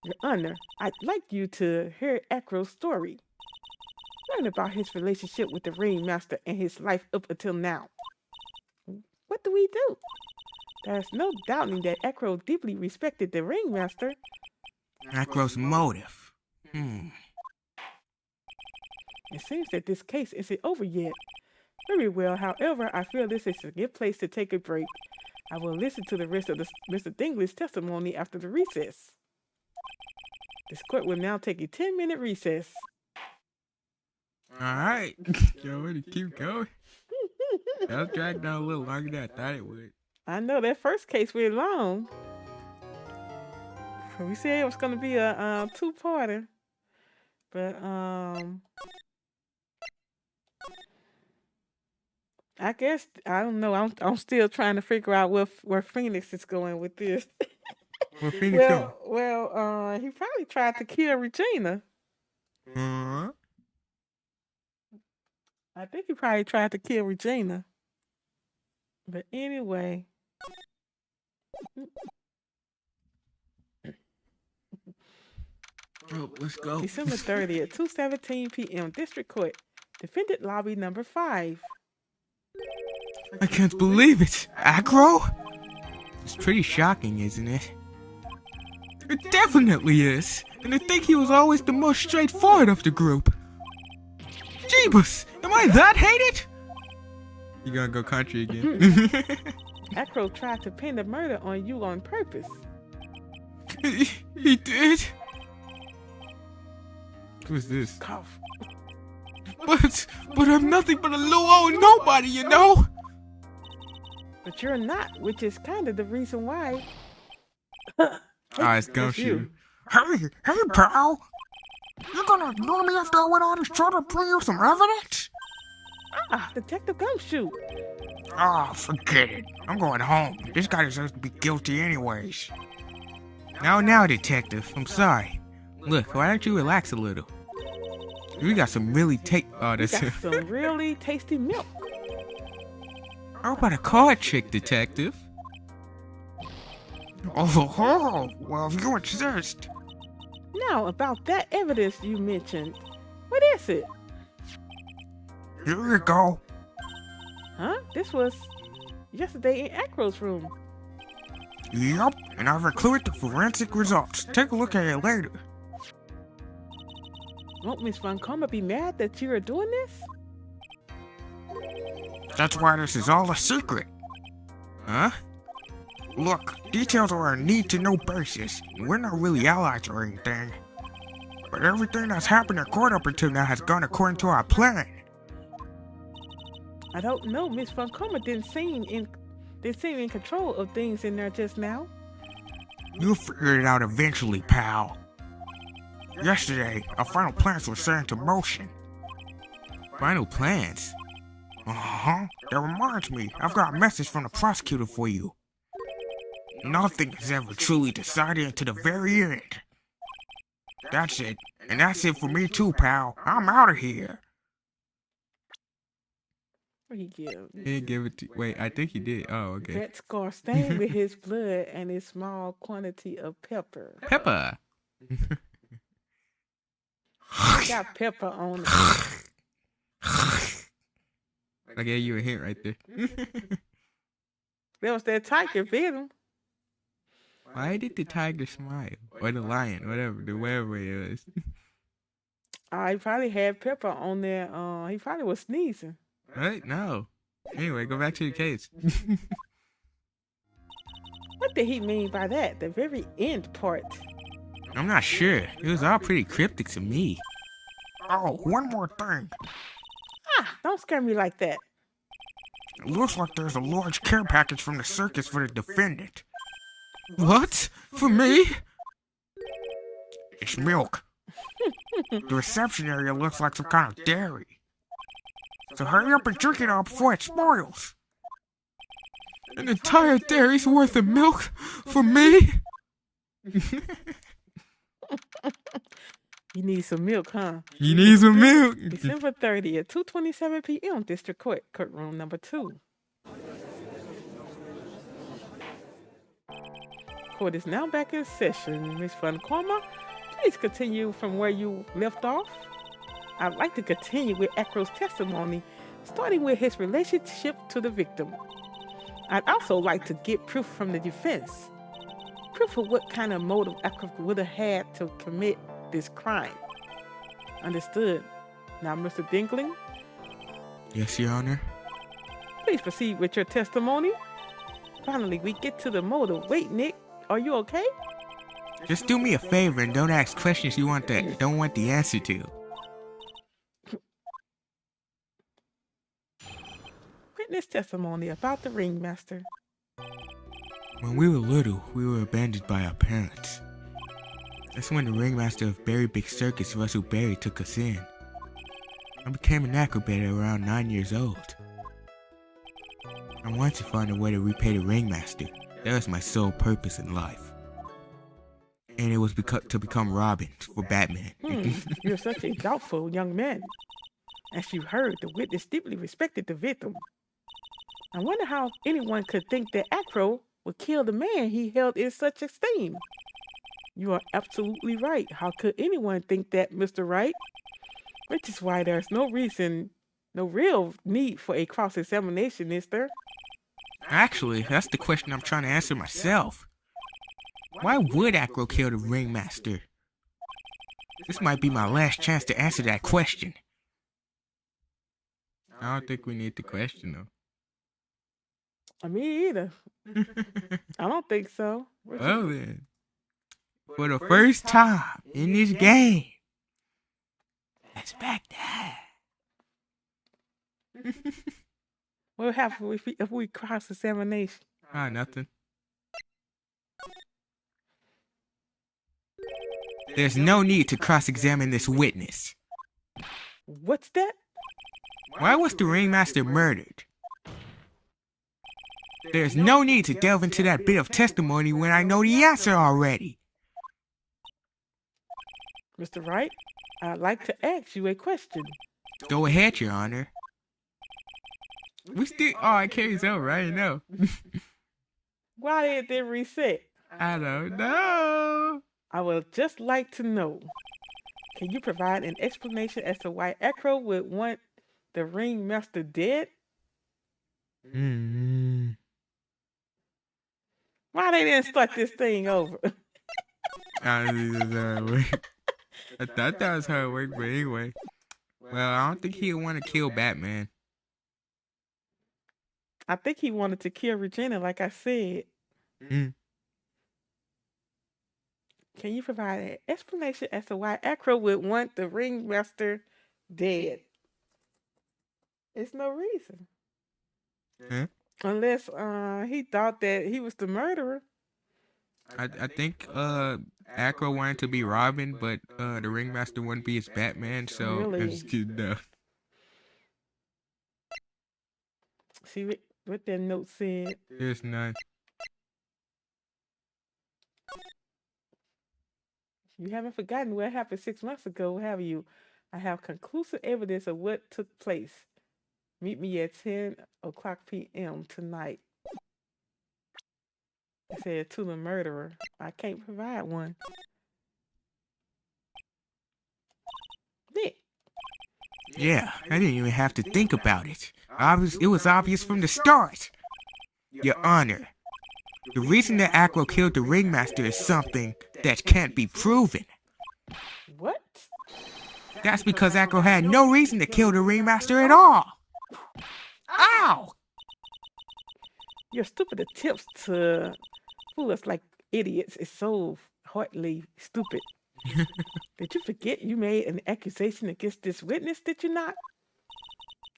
Your Honor, I'd like you to hear Acro's story. Learn about his relationship with the Ringmaster and his life up until now. What do we do? There's no doubting that Acro deeply respected the Ringmaster. Acro's motive. It seems that this case isn't over yet. Very well, however, I feel this is a good place to take a break. I will listen to the rest of Mr. Dingley's testimony after the recess. This court will now take a 10-minute recess. Alright. Yo, way to keep going. That'll drag down a little longer than I thought it would. I know that first case went long. We said it was going to be a two-parter. But, I guess, I don't know. I'm still trying to figure out where Phoenix is going with this. Where Phoenix go? Well, he probably tried to kill Regina. Uh-huh. I think he probably tried to kill Regina. But anyway. Oh, let's go. December 30th, 2:17 p.m. District Court. Defendant Lobby number 5. I can't believe it. Acro? It's pretty shocking, isn't it? It definitely is. And I think he was always the most straightforward of the group. Jeebus! Am I that hated? You gonna go country again? Acro tried to pin the murder on you on purpose. He did? Who's this? Cough. But I'm nothing but a little old nobody, you know? But you're not, which is kind of the reason why. It's Gumshoe. Hey, pal. You gonna ignore me after I went all this trouble to bring you some evidence? Detective Gumshoe. Ah, forget it. I'm going home. This guy deserves to be guilty anyways. Now, detective. I'm sorry. Look, why don't you relax a little? We got some really Got some really tasty milk. How about a card trick, detective? Oh, well, if you insist. Now, about that evidence you mentioned. What is it? Here you go. Huh? This was yesterday in Acro's room. Yup, and I've included the forensic results. Take a look at it later. Won't Miss Von Karma be mad that you are doing this? That's why this is all a secret. Huh? Look, details are a need-to-know basis. We're not really allies or anything. But everything that's happened in court up until now has gone according to our plan. I don't know. Miss Von Karma didn't seem in control of things in there just now. You'll figure it out eventually, pal. Yesterday, our final plans were set into motion. Final plans? Uh-huh. That reminds me, I've got a message from the prosecutor for you. Nothing is ever truly decided until the very end. That's it. And that's it for me too, pal. I'm out of here. What he give? He didn't give it to. Wait, I think he did. Oh, okay. That scar stained with his blood and a small quantity of pepper. Pepper. Got pepper on it. I gave you a hint right there. That was that tiger bit him. Why did the tiger smile? Or the lion, whatever it is. He probably had pepper on there. He probably was sneezing. Right? No. Anyway, go back to the case. What did he mean by that? The very end part. I'm not sure. It was all pretty cryptic to me. Oh, one more thing. Don't scare me like that. It looks like there's a large care package from the circus for the defendant. What? For me? It's milk. The reception area looks like some kind of dairy. So hurry up and drink it all before it spoils. An entire dairy's worth of milk? For me? You need some milk, huh? You need some milk. December 30th, 2:27 p.m. District Court, courtroom number 2. court is now back in session. Ms. Funkarma, please continue from where you left off. I'd like to continue with Acro's testimony, starting with his relationship to the victim. I'd also like to get proof from the defense. Proof of what kind of motive Acro would have had to commit this crime. Understood. Now, Mr. Dinkling, Yes, Your Honor. please proceed with your testimony. Finally, we get to the motive. Wait, Nick, are you okay? Just do me a favor and don't ask questions you don't want the answer to. Witness testimony about the ringmaster. When we were little, we were abandoned by our parents. That's when the ringmaster of Berry Big Circus, Russell Berry, took us in. I became an acrobat at around 9 years old. I wanted to find a way to repay the ringmaster. That was my sole purpose in life. And it was to become Robin for Batman. You're such a doubtful young man. As you heard, the witness deeply respected the victim. I wonder how anyone could think that Acro would kill the man he held in such esteem. You are absolutely right. How could anyone think that, Mr. Wright? Which is why there's no real need for a cross-examination, is there? Actually, that's the question I'm trying to answer myself. Why would Acro kill the ringmaster? This might be my last chance to answer that question. I don't think we need the question, though. Me either. I don't think so. Well then, for the first time in this game, let's back that. What would happen if we cross-examination? Nothing. There's no need to cross-examine this witness. What's that? Why was the ringmaster murdered? There's no need to delve into that bit of testimony when I know the answer already. Mr. Wright, I'd like to ask you a question. Go ahead, Your Honor. We still... Oh, it carries over. I didn't know. Why did they reset? I don't know. I would just like to know. Can you provide an explanation as to why Acro would want the ringmaster dead? Why they didn't start this thing over? I thought that was how it worked, but anyway. Well, I don't think he'd want to kill Batman. I think he wanted to kill Regina, like I said. Can you provide an explanation as to why Acro would want the ringmaster dead? It's no reason. Unless he thought that he was the murderer. I think Acro wanted to be Robin, but the ringmaster wouldn't be his Batman, so Really? I'm just kidding. No. See what that note said. There's none. You haven't forgotten what happened 6 months ago, have you? I have conclusive evidence of what took place. Meet me at 10 o'clock p.m. tonight. I said to the murderer. I can't provide one. Nick. Yeah, I didn't even have to think about it. It was obvious from the start. Your Honor, the reason that Acro killed the ringmaster is something that can't be proven. What? That's because Acro had no reason to kill the ringmaster at all. Ow! Your stupid attempts to fool us like idiots is so heartily stupid. Did you forget you made an accusation against this witness, did you not?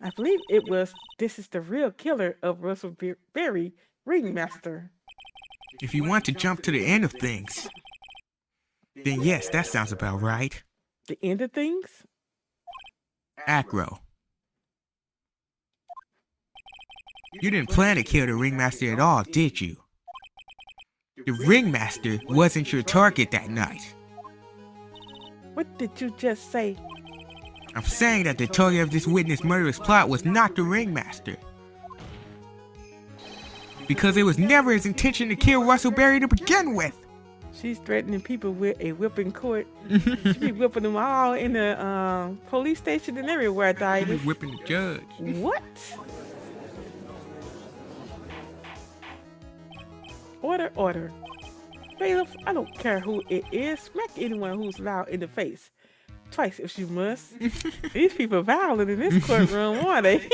I believe it was, this is the real killer of Russell Berry, ringmaster. If you want to jump to the end of things, then yes, that sounds about right. The end of things? Acro. You didn't plan to kill the ringmaster at all, did you? The ringmaster wasn't your target that night. What did you just say? I'm saying that the target of this witness murderous plot was not the ringmaster. Because it was never his intention to kill Russell Berry to begin with. She's threatening people with a whipping court. She be whipping them all in the police station and everywhere, Diana. Whipping the judge. What? Order, order. Bailiff, I don't care who it is. Smack anyone who's loud in the face. Twice if you must. These people violent in this courtroom, are they?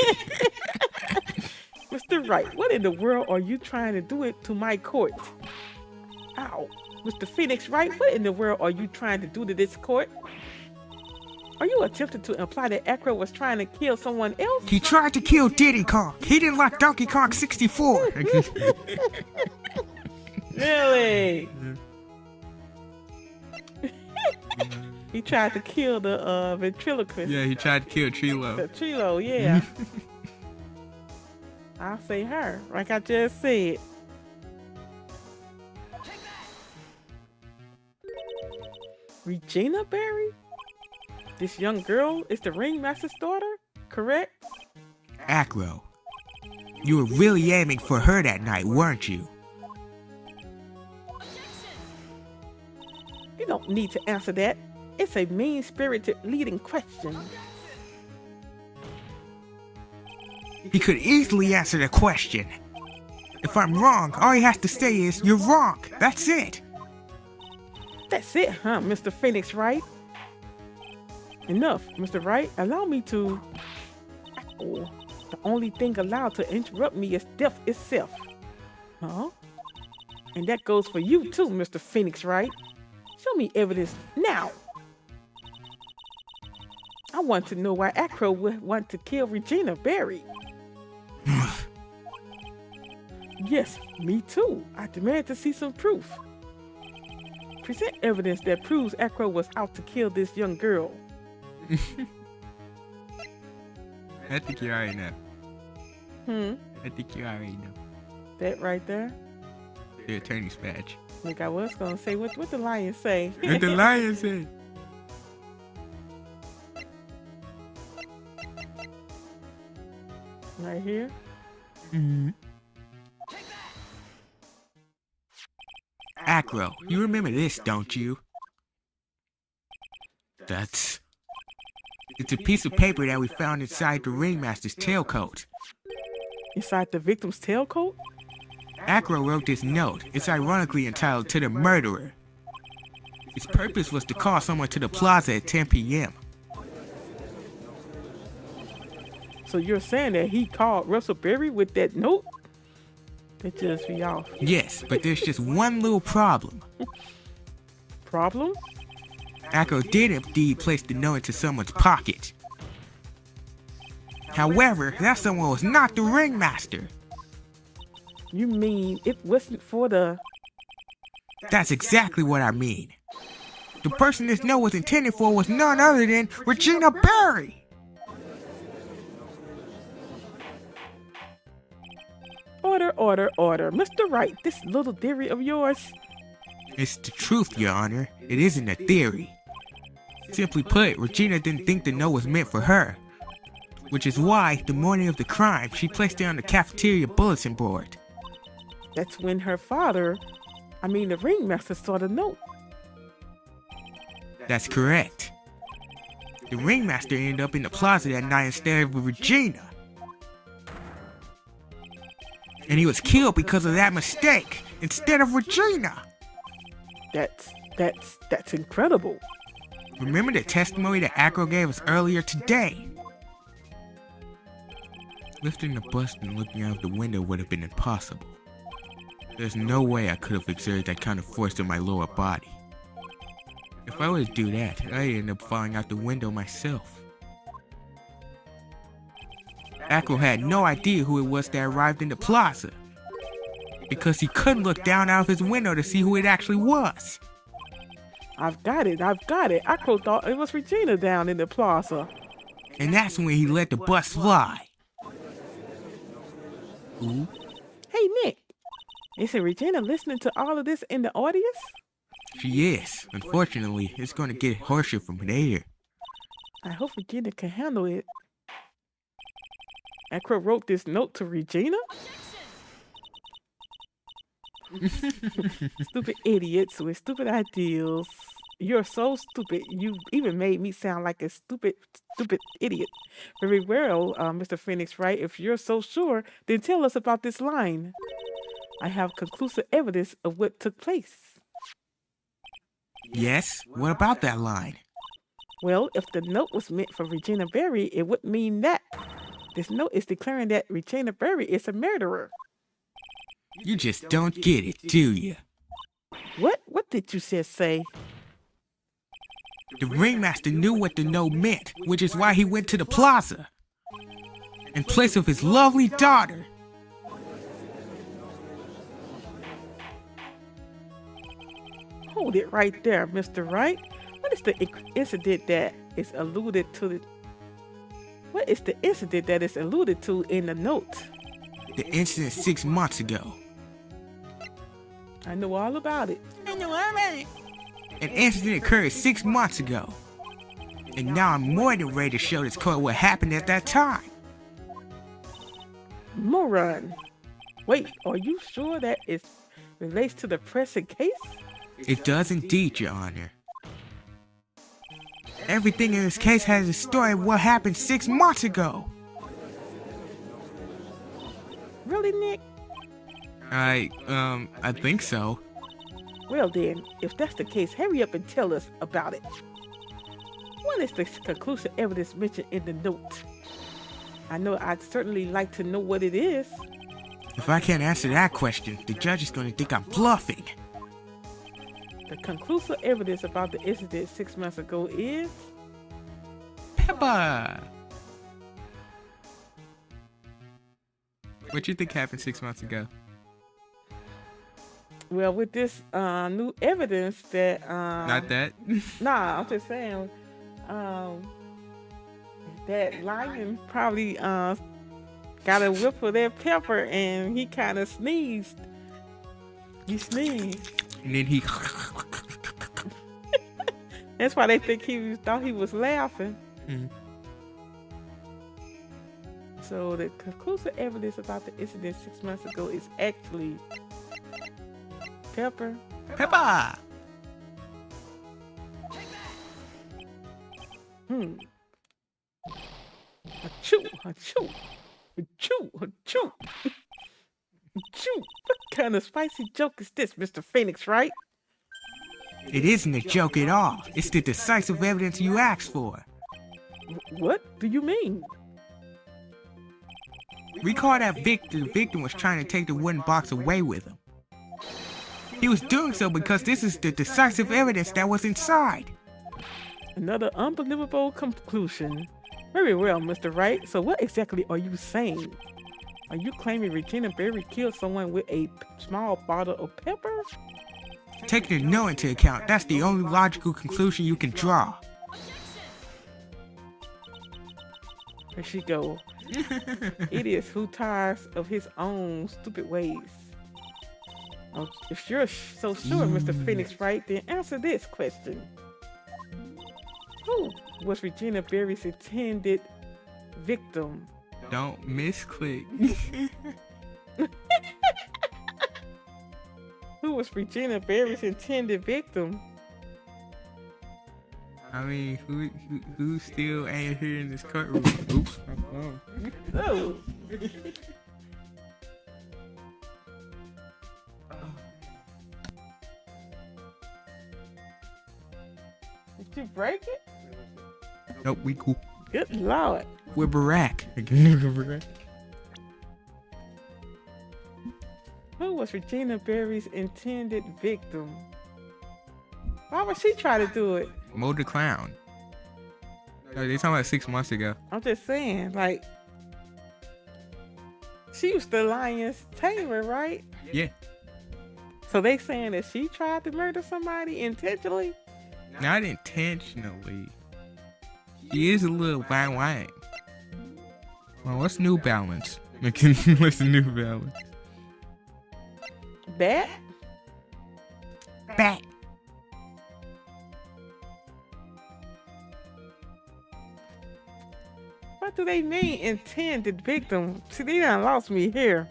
Mr. Wright, what in the world are you trying to do it to my court? Ow. Mr. Phoenix Wright, what in the world are you trying to do to this court? Are you attempting to imply that Acro was trying to kill someone else? He tried to kill Diddy Kong. He didn't like Donkey Kong 64. Really? He tried to kill the ventriloquist. Yeah, he tried to kill Trilo. The Trilo, yeah. I'll say her, like I just said. Regina Berry? This young girl is the ringmaster's daughter, correct? Acro, you were really aiming for her that night, weren't you? You don't need to answer that. It's a mean-spirited leading question. He could easily answer the question. If I'm wrong, all he has to say is, you're wrong. That's it. That's it, huh, Mr. Phoenix Wright? Enough, Mr. Wright. Allow me to... Oh, the only thing allowed to interrupt me is death itself. Huh? And that goes for you too, Mr. Phoenix Wright. Show me evidence now. I want to know why Acro would want to kill Regina Berry. Yes, me too. I demand to see some proof. Present evidence that proves Acro was out to kill this young girl. I think you already know. I think you already know. That right there? The attorney's badge. Like I was gonna say, what the lion say? What the lion said. Right here. Acro, you remember this, don't you? It's a piece of paper that we found inside the ringmaster's tailcoat. Inside the victim's tailcoat? Acro wrote this note. It's ironically entitled "To the Murderer." Its purpose was to call someone to the plaza at 10 p.m. So you're saying that he called Russell Berry with that note? That just be off. Yes, but there's just one little problem. Problem? Acro did indeed place the note into someone's pocket. However, that someone was not the ringmaster. You mean it wasn't for the... That's exactly what I mean. The person this note was intended for was none other than Regina Berry. Order, order, order. Mr. Wright, this little theory of yours... It's the truth, Your Honor. It isn't a theory. Simply put, Regina didn't think the note was meant for her. Which is why, the morning of the crime, she placed it on the cafeteria bulletin board. That's when her father, the ringmaster, saw the note. That's correct. The ringmaster ended up in the plaza that night instead of Regina. And he was killed because of that mistake, instead of Regina. That's incredible. Remember the testimony that Acro gave us earlier today? Lifting the bust and looking out of the window would have been impossible. There's no way I could have exerted that kind of force in my lower body. If I were to do that, I'd end up falling out the window myself. Acro had no idea who it was that arrived in the plaza, because he couldn't look down out of his window to see who it actually was. I've got it. Acro thought it was Regina down in the plaza. And that's when he let the bus fly. Ooh. Hey, Nick. Is Regina listening to all of this in the audience? She is. Unfortunately, it's going to get harsher from there. I hope Regina can handle it. Acro wrote this note to Regina? Stupid idiots with stupid ideals. You're so stupid. You even made me sound like a stupid idiot. Very well, Mr. Phoenix, right? If you're so sure, then tell us about this line. I have conclusive evidence of what took place. Yes, what about that line? Well, if the note was meant for Regina Berry, it would mean that. This note is declaring that Regina Berry is a murderer. You just don't get it, do you? What? What did you just say? The ringmaster knew what the note meant, which is why he went to the plaza. In place of his lovely daughter. Hold it right there, Mr. Wright. What is the incident that is alluded to? What is the incident that is alluded to in the note? The incident 6 months ago. I know all about it. An incident occurred 6 months ago. And now I'm more than ready to show this court what happened at that time. Moron. Wait, are you sure that it relates to the present case? It does indeed, Your Honor. Everything in this case has a story of what happened 6 months ago. Really, Nick? I think so. Well then, if that's the case, hurry up and tell us about it. What is the conclusive evidence mentioned in the note? I know I'd certainly like to know what it is. If I can't answer that question, the judge is going to think I'm bluffing. The conclusive evidence about the incident 6 months ago is... Peppa! What you think happened 6 months ago? Well, with this new evidence that... Not that? Nah, I'm just saying... that lion probably got a whiff of that pepper and he kind of sneezed. He sneezed. And then he... That's why they think thought he was laughing. Mm-hmm. So the conclusive evidence about the incident 6 months ago is actually pepper. Peppa! Achoo, achoo, achoo, achoo, achoo. What kind of spicy joke is this, Mr. Phoenix, right? It isn't a joke at all. It's the decisive evidence you asked for. What do you mean? Recall that the victim was trying to take the wooden box away with him. He was doing so because this is the decisive evidence that was inside. Another unbelievable conclusion. Very well, Mr. Wright. So what exactly are you saying? Are you claiming Regina Berry killed someone with a small bottle of pepper? Taking the note into account, that's the only logical conclusion you can draw. Here she go. Idiots who tires of his own stupid ways. If you're so sure, Mr. Phoenix, right, then answer this question. Who was Regina Berry's intended victim? Don't misclick. Who was Regina Berry's intended victim? I mean, who still ain't here in this courtroom? Oops. Oh. Did you break it? Nope, we cool. Good Lord. We're Barack. Who was Regina Berry's intended victim? Why would she try to do it? Mo the Clown. No, they talking about 6 months ago. I'm just saying, like, she was the lion's tamer, right? Yeah. So they saying that she tried to murder somebody intentionally? Not intentionally. She is a little wang. Well, what's New Balance? What's the New Balance? Bat? Bat. What do they mean intended victim? See, they done lost me here.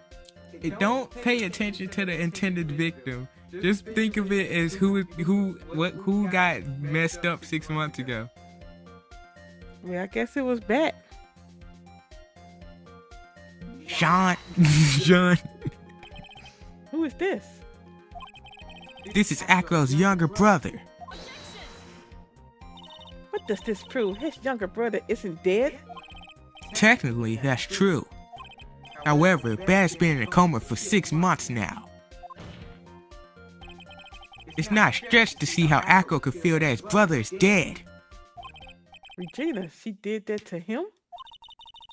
Don't pay attention to the intended victim. Just think of it as who got messed up 6 months ago. Well, I guess it was Bat. Sean. John. Who is this? This is Acro's younger brother. What does this prove? His younger brother isn't dead? Technically, that's true. However, Bat's been in a coma for 6 months now. It's not a stretch to see how Acro could feel that his brother is dead. Regina, she did that to him?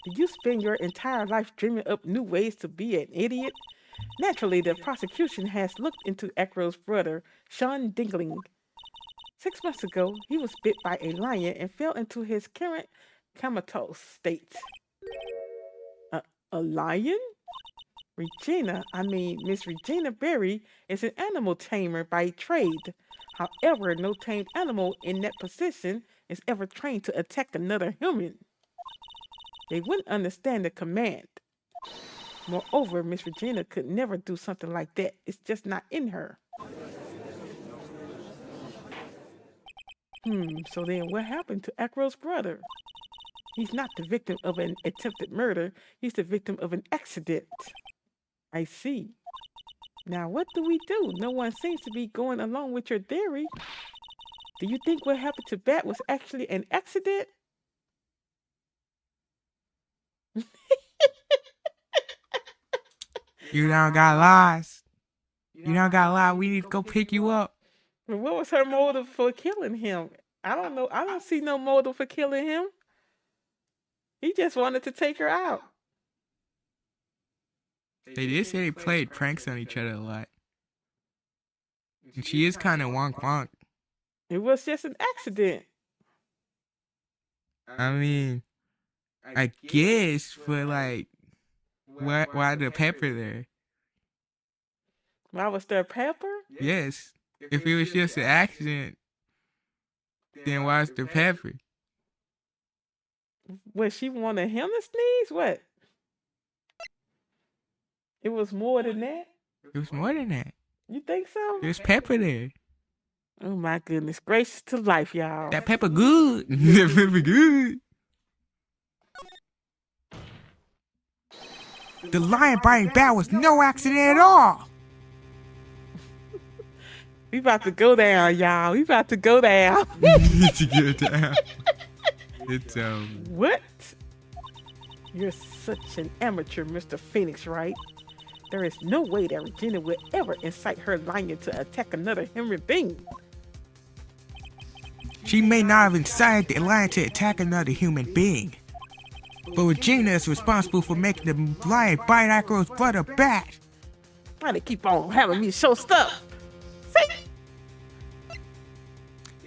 Did you spend your entire life dreaming up new ways to be an idiot? Naturally, the prosecution has looked into Acro's brother, Sean Dingling. 6 months ago, he was bit by a lion and fell into his current comatose state. A lion? Miss Regina Berry is an animal tamer by trade. However, no tamed animal in that position is ever trained to attack another human. They wouldn't understand the command. Moreover, Miss Regina could never do something like that. It's just not in her. So then what happened to Acro's brother? He's not the victim of an attempted murder. He's the victim of an accident. I see. Now what do we do? No one seems to be going along with your theory. Do you think what happened to Bat was actually an accident? You don't got lies. You don't got lie. We need to go pick you up. But what was her motive for killing him? I don't know. I don't see no motive for killing him. He just wanted to take her out. They did say they played pranks on each other a lot. And she is kind of wonk. It was just an accident. I mean, I guess, but like, why the pepper there? Why was there pepper? Yes. If it was just an accident, then why is there pepper? What, she wanted him to sneeze? What? It was more than that? It was more than that. You think so? There's pepper there. Oh my goodness gracious to life, y'all. That pepper good. That pepper good. The lion biting Bat was no accident at all. We about to go down, y'all. We about to go down. To get down. It's What? You're such an amateur, Mr. Phoenix, right? There is no way that Regina would ever incite her lion to attack another human being. She may not have incited the lion to attack another human being, but Regina is responsible for making the lion bite Acro's brother Bat. Why they keep on having me show stuff? See?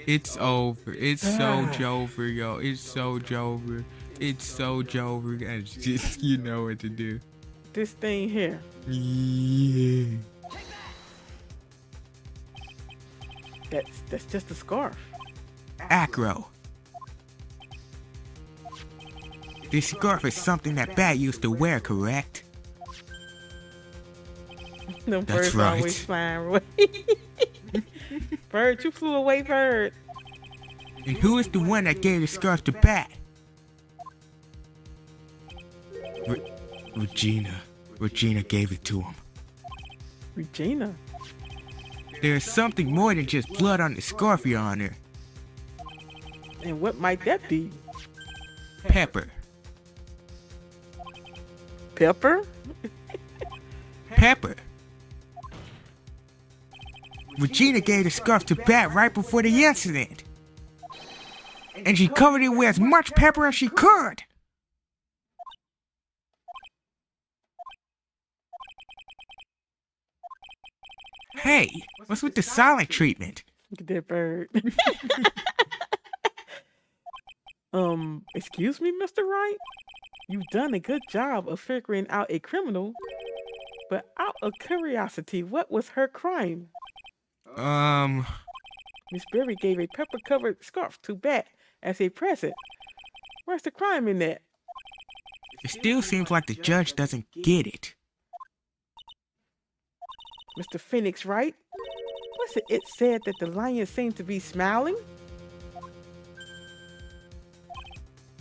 It's over. It's so Jover, yo. It's so Jover. It's so Jover. And just, you know what to do. This thing here. Yeah. That's just a scarf. Acro. This scarf is something that Bat used to wear, correct? No, That's birds right. always flying away. Bird, you flew away, bird. And who is the one that gave the scarf to Bat? Regina. Regina gave it to him. Regina? There's something more than just blood on the scarf, Your Honor. And what might that be? Pepper. Pepper? Pepper. Regina gave the scarf to Bat right before the incident. And she covered it with as much pepper as she could. Hey, what's with the silent treatment? Look at that bird. Excuse me, Mr. Wright? You've done a good job of figuring out a criminal, but out of curiosity, what was her crime? Miss Berry gave a pepper-covered scarf to Bat as a present. Where's the crime in that? It still seems like the judge doesn't get it. Mr. Phoenix, right? Was it said that the lion seemed to be smiling?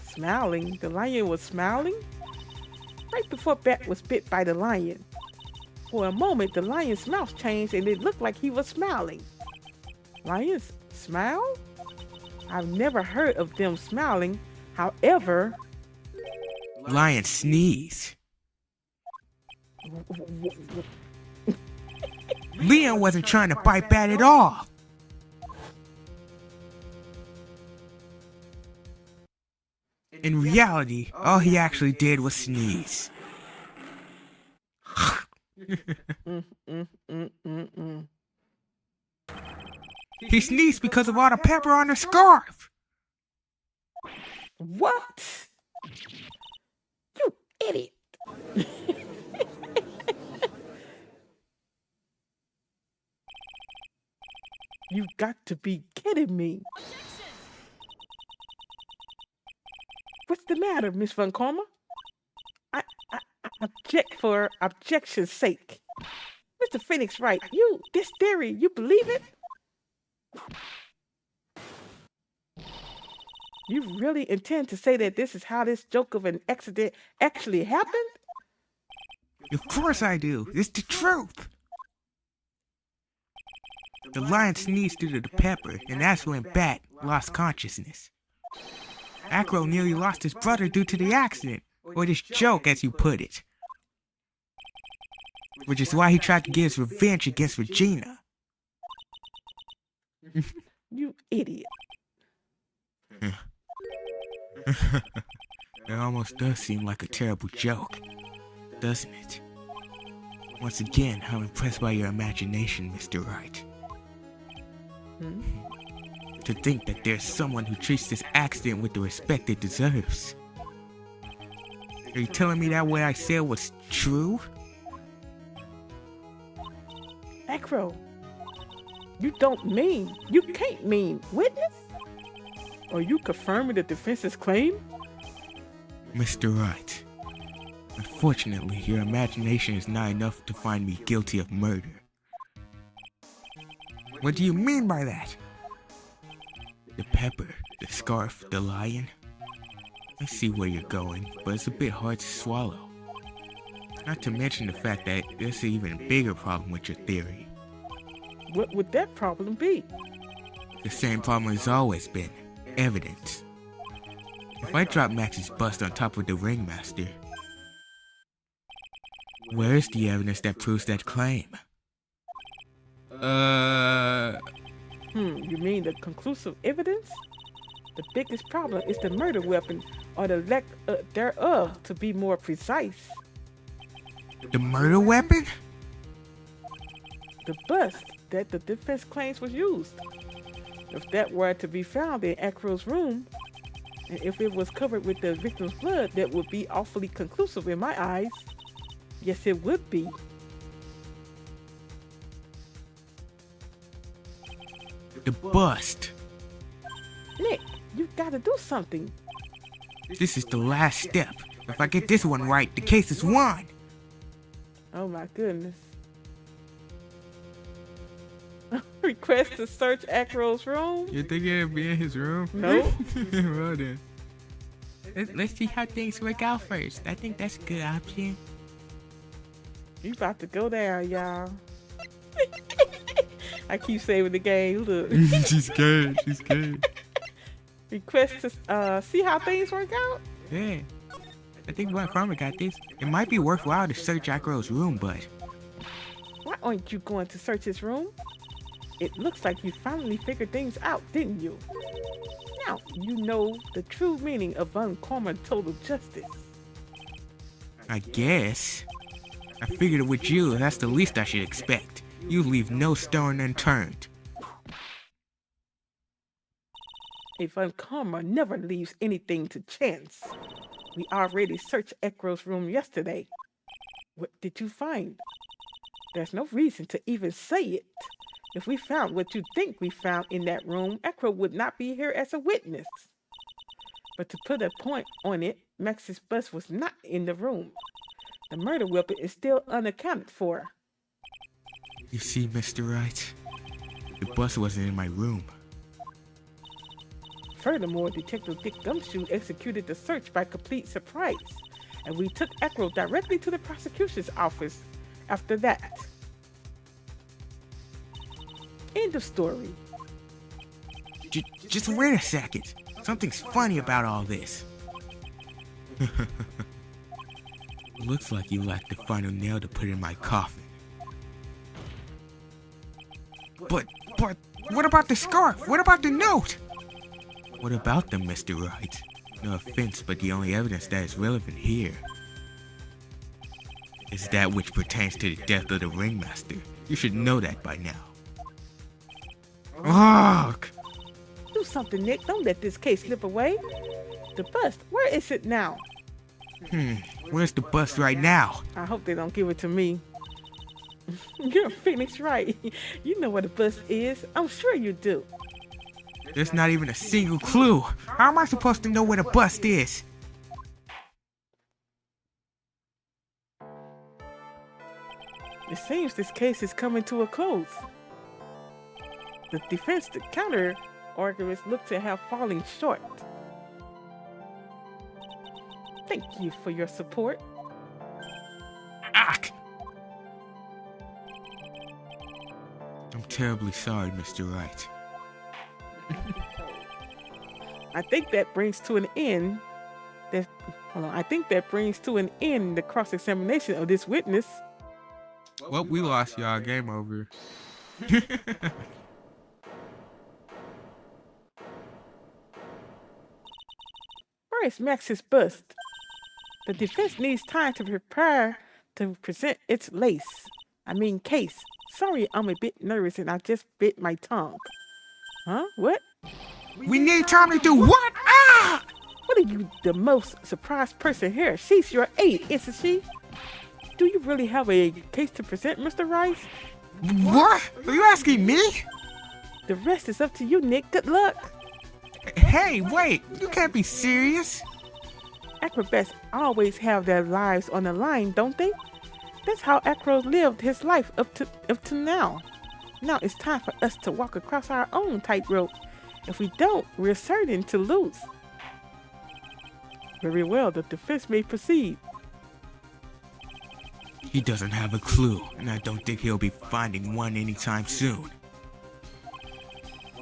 Smiling? The lion was smiling? Right before Bat was bit by the lion. For a moment, the lion's mouth changed and it looked like he was smiling. Lions smile? I've never heard of them smiling. However... Lion sneeze. Leon wasn't trying to bite Bat at all. In reality, all he actually did was sneeze. He sneezed because of all the pepper on the scarf. What? You idiot. You got to be kidding me. What's the matter, Miss Von Karma? I object for objection's sake. Mr. Phoenix, right? This theory, you believe it? You really intend to say that this is how this joke of an accident actually happened? Of course I do. It's the truth. The lion sneezed due to the pepper, and that's when Bat lost consciousness. Acro nearly lost his brother due to the accident, or this joke as you put it. Which is why he tried to get his revenge against Regina. You idiot. It almost does seem like a terrible joke, doesn't it? Once again, I'm impressed by your imagination, Mr. Wright. To think that there's someone who treats this accident with the respect it deserves. Are you telling me that what I said was true? Acro, you can't mean witness? Are you confirming the defense's claim? Mr. Wright, unfortunately, your imagination is not enough to find me guilty of murder. What do you mean by that? The pepper, the scarf, the lion. I see where you're going, but it's a bit hard to swallow. Not to mention the fact that there's an even bigger problem with your theory. What would that problem be? The same problem has always been evidence. If I drop Max's bust on top of the ringmaster, where's the evidence that proves that claim? You mean the conclusive evidence? The biggest problem is the murder weapon, or the lack thereof, to be more precise. The murder weapon? The bust that the defense claims was used. If that were to be found in Acro's room, and if it was covered with the victim's blood, that would be awfully conclusive in my eyes. Yes, it would be. The bust. Nick, you gotta do something. This is the last step. If I get this one right, the case is won. Oh my goodness. Request to search Acro's room? You think it'll be in his room? No. Well then. Let's see how things work out first. I think that's a good option. You about to go there, y'all. I keep saving the game. Look. She's scared. She's scared. Request to see how things work out? Yeah. I think Von Karma got this. It might be worthwhile to search Acro's room, but... Why aren't you going to search his room? It looks like you finally figured things out, didn't you? Now you know the true meaning of Von Karma total justice. I guess. I figured with you, that's the least I should expect. You leave no stone unturned. A Von Karma never leaves anything to chance. We already searched Acro's room yesterday. What did you find? There's no reason to even say it. If we found what you think we found in that room, Acro would not be here as a witness. But to put a point on it, Max's bus was not in the room. The murder weapon is still unaccounted for. You see, Mr. Wright, the bus wasn't in my room. Furthermore, Detective Dick Gumshoe executed the search by complete surprise, and we took Echo directly to the prosecution's office after that. End of story. Just wait a second. Something's funny about all this. Looks like you lacked the final nail to put in my coffin. But, what about the scarf? What about the note? What about them, Mr. Wright? No offense, but the only evidence that is relevant here is that which pertains to the death of the ringmaster. You should know that by now. Ugh! Do something, Nick. Don't let this case slip away. The bust, where is it now? Where's the bus right now? I hope they don't give it to me. You're Phoenix, right? You know what a bust is. I'm sure you do. There's not even a single clue. How am I supposed to know where the bust is? It seems this case is coming to a close. The defense counter arguments look to have fallen short. Thank you for your support. Ack! I'm terribly sorry, Mr. Wright. I think that brings to an end. I think that brings to an end the cross-examination of this witness. Well, we lost, y'all. Game over. Where is Max's bust? The defense needs time to prepare to present its case. Sorry, I'm a bit nervous and I just bit my tongue. Huh? What? We need time to do what? Ah! What are you, the most surprised person here? She's your aide, isn't she? Do you really have a case to present, Mr. Rice? What? Are you asking me? The rest is up to you, Nick. Good luck. Hey, wait. You can't be serious. Acrobats always have their lives on the line, don't they? That's how Acro lived his life up to now. Now it's time for us to walk across our own tightrope. If we don't, we're certain to lose. Very well, the defense may proceed. He doesn't have a clue, and I don't think he'll be finding one anytime soon.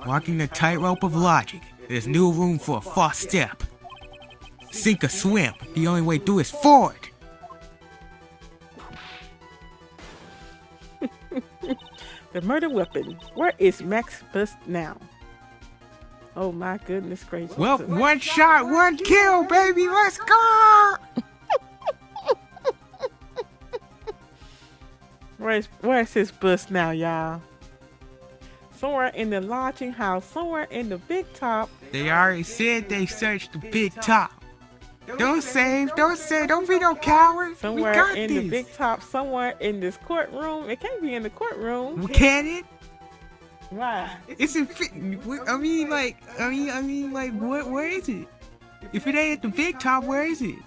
Walking the tightrope of logic, there's no room for a false step. Sink or swim, the only way through is forward. The murder weapon. Where is Max Bust now? Oh my goodness gracious. Well, one shot, one kill, baby. Let's go. Where's his bust now, y'all? Somewhere in the lodging house, somewhere in the big top. They already said they searched the big top. Don't save, don't be no coward. Somewhere we got in this. the big top, somewhere in this courtroom. It can't be in the courtroom. Can it? Why? It's in. I mean, what? Where is it? If it ain't at the big top, where is it?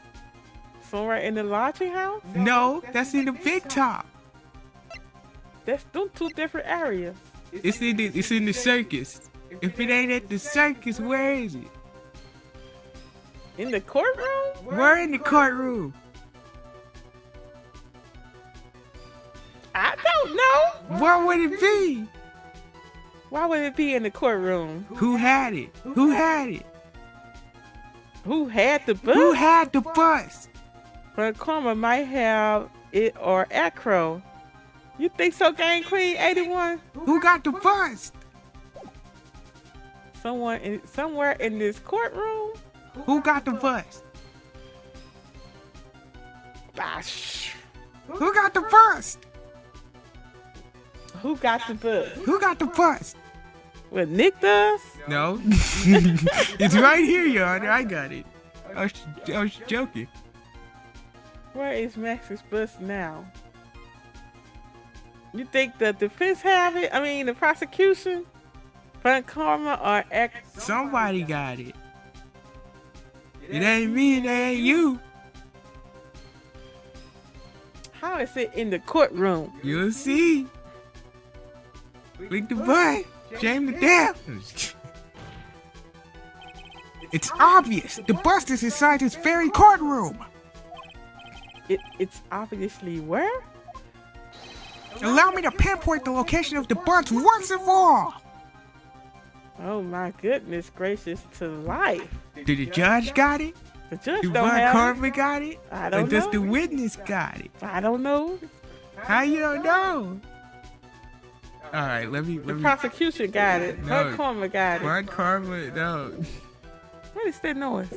Somewhere in the lodging house? No, that's in the big top. That's two different areas. It's in the circus. If it ain't at the circus, where is it? In the courtroom? We're in the courtroom. I don't know. Where would it be? Why would it be in the courtroom? Who had it? Who had it? Who had the bus? Who had the bus? Well, Karma might have it or Acro. You think so, Game Queen 81? Who got the bus? Somewhere in this courtroom? Who got the bus? Gosh. Who got the bus? Who got the bus? Who got the bus? What, Nick does? No. It's right here, Your Honor. I got it. I was joking. Where is Max's bus now? You think the defense have it? I mean, the prosecution? Front Karma or X? Somebody got it. It ain't me and it ain't you. How is it in the courtroom? You'll see. Click the button. Shame to death. It's obvious. The bust is inside this very courtroom. It's obviously where? Allow me to pinpoint the location of the bust once and for all. Oh my goodness gracious to life. Did the judge got it? The judge Did don't Von have it. Karma got it? I don't Or just know. the witness got it? I don't know. How you don't know? Alright, let The me. prosecution got it. No. Von Karma got it. Von Karma, no. What is that noise?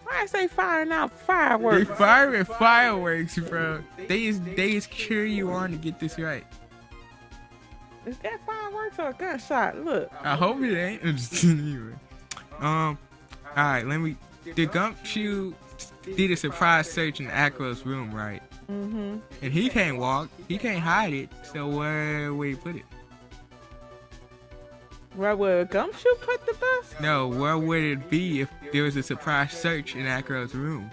Why I say firing out They fireworks? firing fireworks, bro. They just cheer you on to get this right. Is that fireworks or a gunshot? Look. I hope it ain't. I'm just anyway. Alright, let me. The Gumshoe did a surprise search in Acro's room, right? Mm-hmm. And he can't walk. He can't hide it. So where would he put it? Where would Gumshoe put the bus? No, where would it be if there was a surprise search in Acro's room?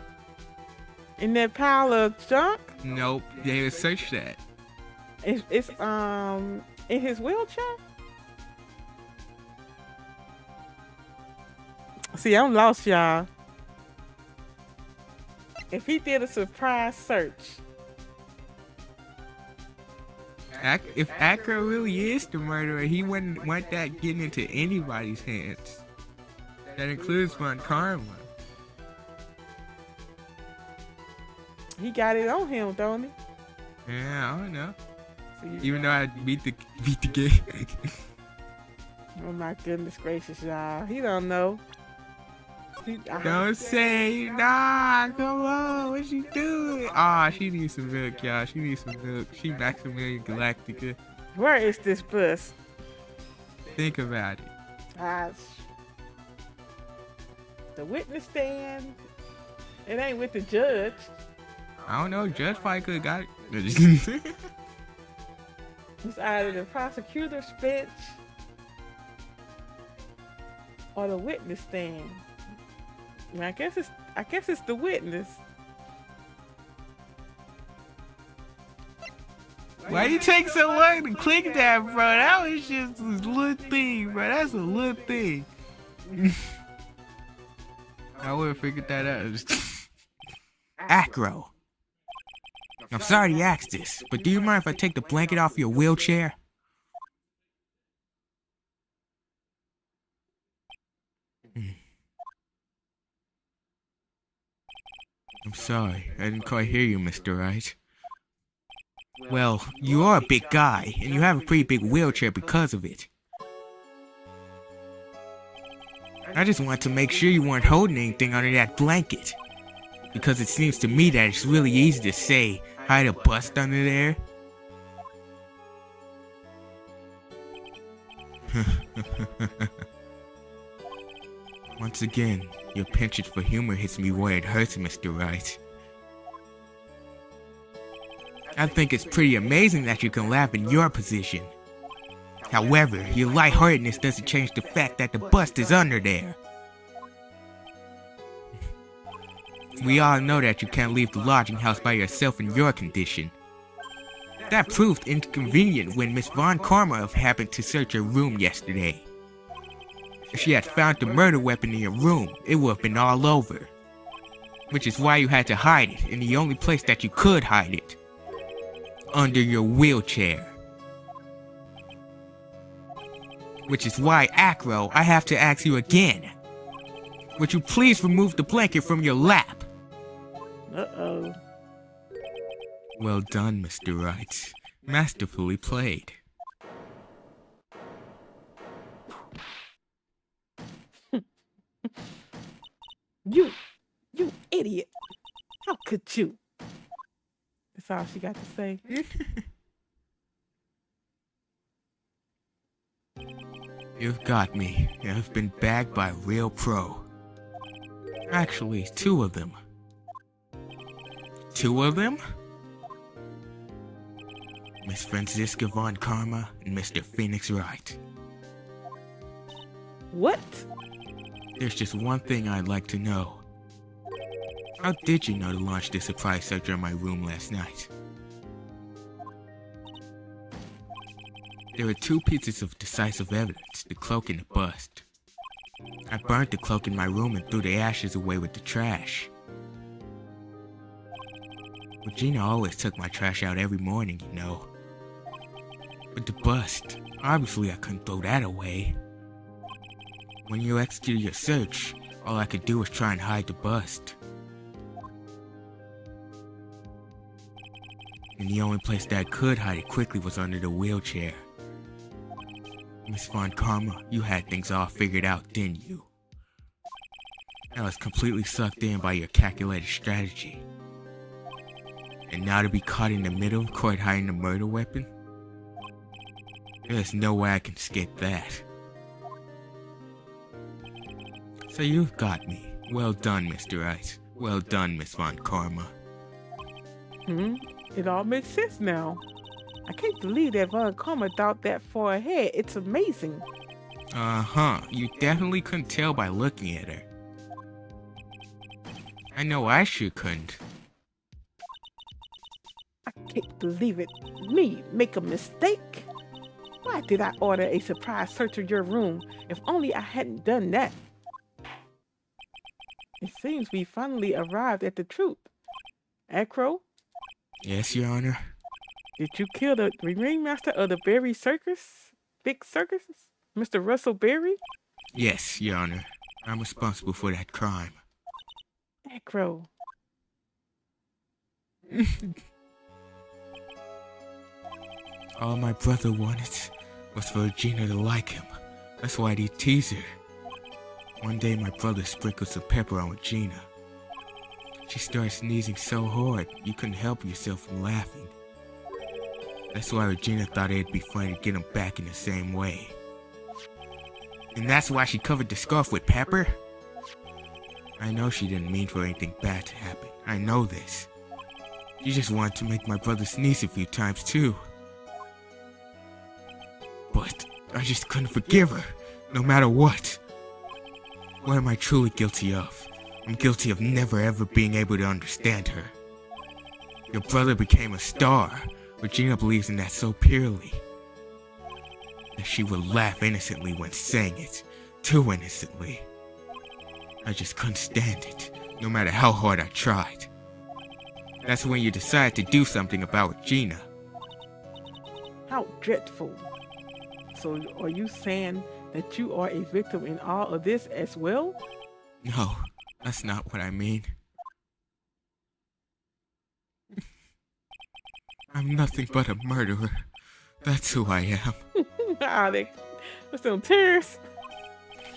In that pile of junk? Nope, they would search that. It's in his wheelchair? See, I'm lost, y'all. If he did a surprise search, If Acro really is the murderer, he wouldn't want that getting into anybody's hands. That includes Von Karma. he got it on him, don't he? Yeah, I don't know. See, Even though I beat the game. oh my goodness gracious, y'all. He don't know. Don't say, nah, come on, what you doing? Ah, she needs some milk, y'all. She needs some milk. She Maximilian Galactica. Where is this bus? Think about it. Gosh. The witness stand. It ain't with the judge. I don't know, Judge probably could have got it. It's either the prosecutor's bench or the witness stand. I guess it's the witness. Why you take so long to click that, bro? That was just a little thing, bro. That's a little thing. I would have figured that out. Acro. I'm sorry to ask this, but do you mind if I take the blanket off your wheelchair? I'm sorry, I didn't quite hear you, Mr. Wright. Well, you are a big guy, and you have a pretty big wheelchair because of it. I just wanted to make sure you weren't holding anything under that blanket. Because it seems to me that it's really easy to say, hide a bust under there. Once again, your penchant for humor hits me where it hurts, Mr. Wright. I think it's pretty amazing that you can laugh in your position. However, your lightheartedness doesn't change the fact that the bust is under there. We all know that you can't leave the lodging house by yourself in your condition. That proved inconvenient when Miss Von Karma happened to search your room yesterday. If she had found the murder weapon in your room, it would have been all over. Which is why you had to hide it in the only place that you could hide it. Under your wheelchair. Which is why, Acro, I have to ask you again. Would you please remove the blanket from your lap? Uh-oh. Well done, Mr. Wright. Masterfully played. You idiot. How could you? That's all she got to say. You've got me. I've been bagged by a real pro. Actually, two of them. Two of them? Miss Franziska Von Karma and Mr. Phoenix Wright. What? There's just one thing I'd like to know. How did you know to launch this surprise search on my room last night? There were 2 pieces of decisive evidence, the cloak and the bust. I burnt the cloak in my room and threw the ashes away with the trash. Regina always took my trash out every morning, you know. But the bust, obviously I couldn't throw that away. When you executed your search, all I could do was try and hide the bust. And the only place that I could hide it quickly was under the wheelchair. Miss Von Karma, you had things all figured out, didn't you? I was completely sucked in by your calculated strategy. And now to be caught in the middle, caught hiding a murder weapon? There's no way I can escape that. So you've got me. Well done, Mr. Ice. Well done, Miss Von Karma. It all makes sense now. I can't believe that Von Karma thought that far ahead. It's amazing. Uh-huh. You definitely couldn't tell by looking at her. I know I sure couldn't. I can't believe it. Me make a mistake? Why did I order a surprise search of your room? If only I hadn't done that. It seems we finally arrived at the truth. Acro, Yes, Your Honor. did you kill the ringmaster of the Berry Circus? Big Circus? Mr. Russell Berry? Yes, Your Honor. I'm responsible for that crime. Acro. All my brother wanted was for Regina to like him. That's why he teased her. One day my brother sprinkled some pepper on Regina. She started sneezing so hard, you couldn't help yourself from laughing. That's why Regina thought it'd be funny to get him back in the same way. And that's why she covered the scarf with pepper? I know she didn't mean for anything bad to happen. I know this. She just wanted to make my brother sneeze a few times too. But I just couldn't forgive her, no matter what. What am I truly guilty of? I'm guilty of never ever being able to understand her. Your brother became a star. Regina believes in that so purely. That she would laugh innocently when saying it. Too innocently. I just couldn't stand it, no matter how hard I tried. That's when you decide to do something about Regina. How dreadful. So are you saying that you are a victim in all of this as well? No, that's not what I mean. I'm nothing but a murderer. That's who I am. What's them tears?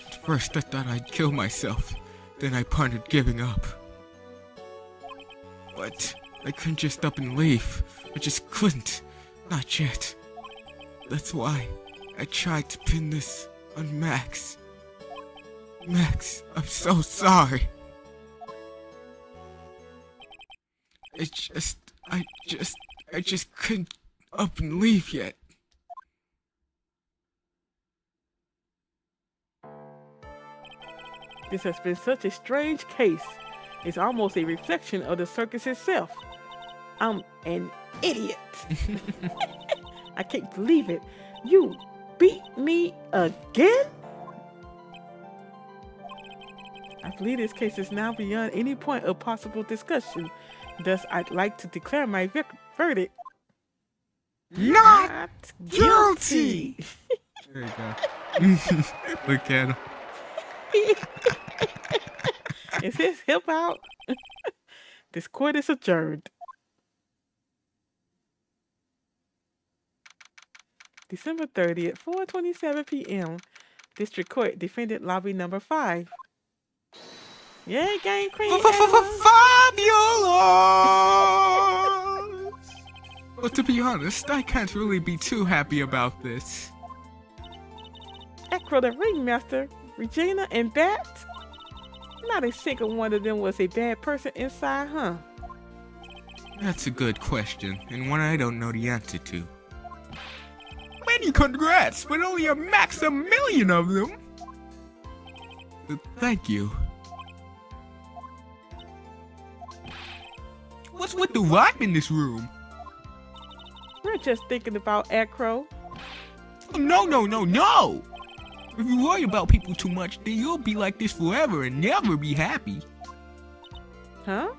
At first I thought I'd kill myself. Then I pondered giving up. But I couldn't just up and leave. I just couldn't. Not yet. That's why I tried to pin this on Max. Max, I'm so sorry. I just couldn't up and leave yet. This has been such a strange case. It's almost a reflection of the circus itself. I'm an idiot. I can't believe it. You beat me again? I believe this case is now beyond any point of possible discussion. Thus, I'd like to declare my verdict. Not guilty. There you go. Look at him. Is his hip out? This court is adjourned. December 30th, 4:27 p.m. District Court, Defendant Lobby Number 5. Yeah, Game Queen. Fabulous! Well, to be honest, I can't really be too happy about this. Acro the Ringmaster, Regina, and that? Not a single one of them was a bad person inside, huh? That's a good question, and one I don't know the answer to. Many congrats, but only a max a million of them. Thank you. What's with the vibe in this room? We're just thinking about Acro. No, no, no, no! If you worry about people too much, then you'll be like this forever and never be happy. Huh?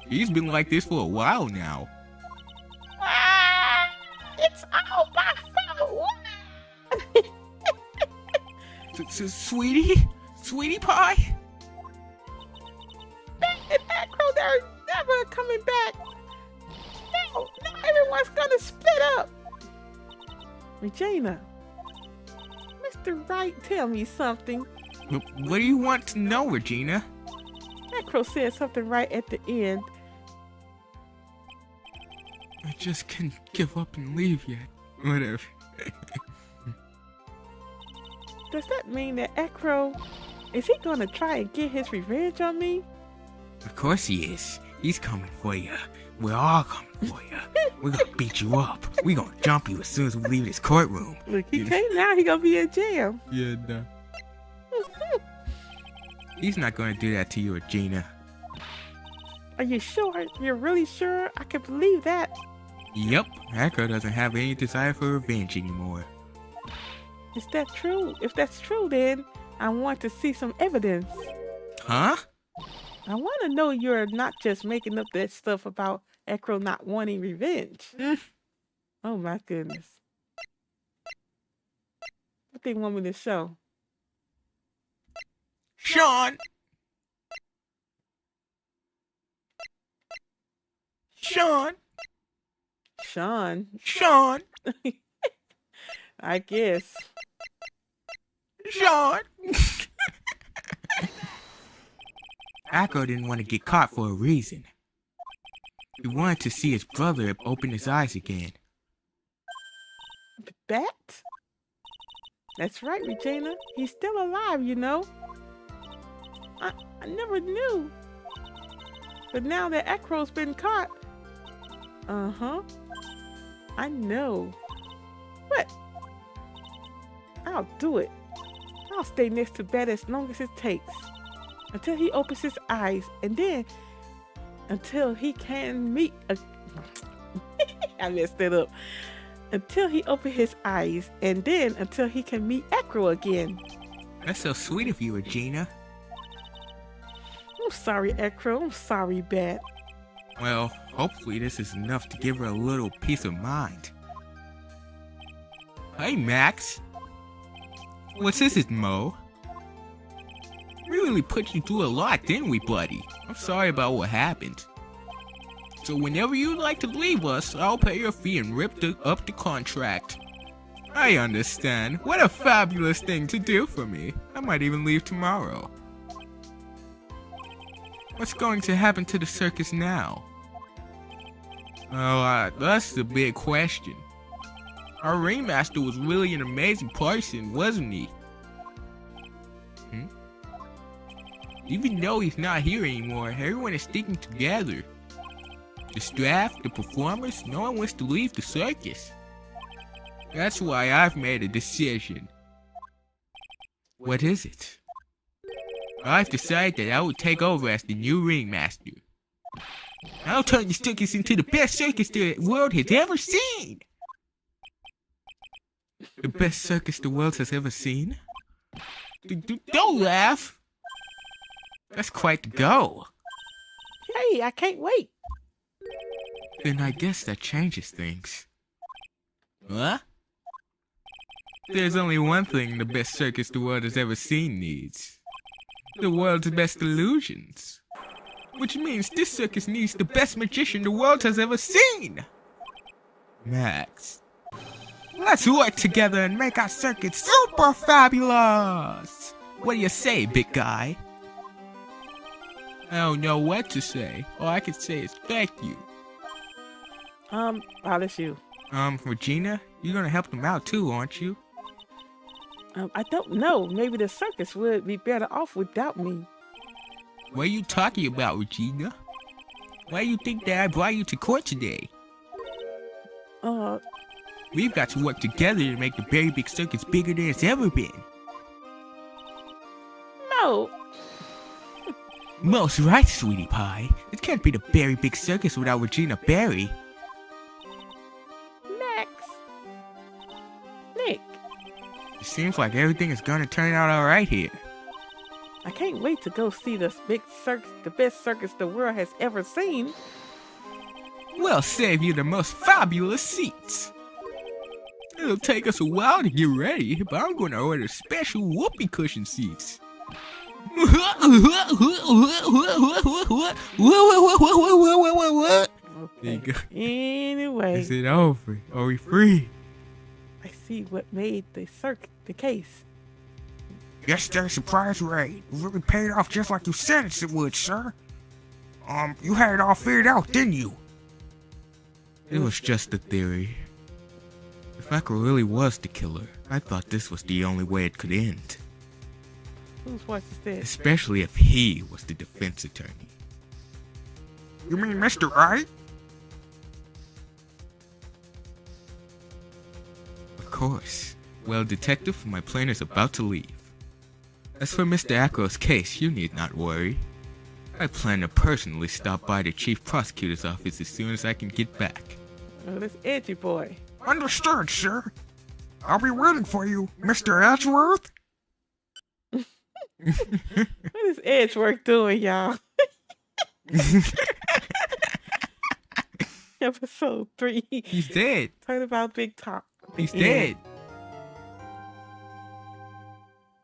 He's been like this for a while now. It's all my fault. Sweetie? Sweetie pie? And Acro, they're never coming back. No, everyone's gonna split up. Regina, Mr. Wright, tell me something. What do you want to know, Regina? Acro said something right at the end. I just can't give up and leave yet. Whatever. Does that mean that Acro, is he gonna try and get his revenge on me? Of course he is. He's coming for you. We're all coming for you. We're gonna beat you up. We're gonna jump you as soon as we leave this courtroom. Look, he came now, he gonna be in jail. Yeah, no. He's not gonna do that to you, Regina. Are you sure? You're really sure? I can believe that. Yep, Echo doesn't have any desire for revenge anymore. Is that true? If that's true, then I want to see some evidence. Huh? I want to know you're not just making up that stuff about Acro not wanting revenge. Oh my goodness. What they want me to show? Sean! Sean! Sean. Sean! I guess. Sean! Echo didn't want to get caught for a reason. He wanted to see his brother open his eyes again. Bat? That's right, Regina. He's still alive, you know. I never knew. But now that Acro's been caught. Uh-huh. I know. What? I'll do it. I'll stay next to Bat as long as it takes. Until he opens his eyes, and then until he can meet I messed it up. Until he opens his eyes, and then until he can meet Acro again. That's so sweet of you, Regina. I'm sorry, Acro. I'm sorry, Bat. Well, hopefully this is enough to give her a little peace of mind. Hey, Max. What's this, Mo? We really put you through a lot, didn't we, buddy? I'm sorry about what happened. So whenever you'd like to leave us, I'll pay your fee and rip up the contract. I understand. What a fabulous thing to do for me. I might even leave tomorrow. What's going to happen to the circus now? Oh, that's the big question. Our ringmaster was really an amazing person, wasn't he? Even though he's not here anymore, everyone is sticking together. The staff, the performers, no one wants to leave the circus. That's why I've made a decision. What is it? I've decided that I will take over as the new ringmaster. I'll turn the circus into the best circus the world has ever seen! The best circus the world has ever seen? Don't laugh! That's quite the go. Hey, I can't wait. Then I guess that changes things. Huh? There's only one thing the best circus the world has ever seen needs. The world's best illusions. Which means this circus needs the best magician the world has ever seen! Max. Let's work together and make our circuit super fabulous! What do you say, big guy? I don't know what to say. All I can say is thank you. I'll let you. Regina, you're gonna help them out too, aren't you? I don't know. Maybe the circus would be better off without me. What are you talking about, Regina? Why do you think that I brought you to court today? We've got to work together to make the very big circus bigger than it's ever been. No. Most right, sweetie pie. It can't be the Berry Big Circus without Regina Berry. Max. Nick. It seems like everything is gonna turn out alright here. I can't wait to go see this big circus, the best circus the world has ever seen. We'll save you the most fabulous seats. It'll take us a while to get ready, but I'm gonna order special whoopee cushion seats. There you go. Anyway, Is it over? Are we free? I see what made the case. Yesterday surprise raid really paid off just like you said it would, sir. You had it all figured out, didn't you? It was just a theory. If Echo really was the killer, I thought this was the only way it could end. Whose voice is this? Especially if he was the defense attorney. You mean Mr. Right? Of course. Well, Detective, my plane is about to leave. As for Mr. Echo's case, you need not worry. I plan to personally stop by the Chief Prosecutor's office as soon as I can get back. Oh, this edgy boy. Understood, sir. I'll be waiting for you, Mr. Edgeworth. What is Edgeworth doing, y'all? Episode 3. He's dead. Turnabout Big Talk. He's dead.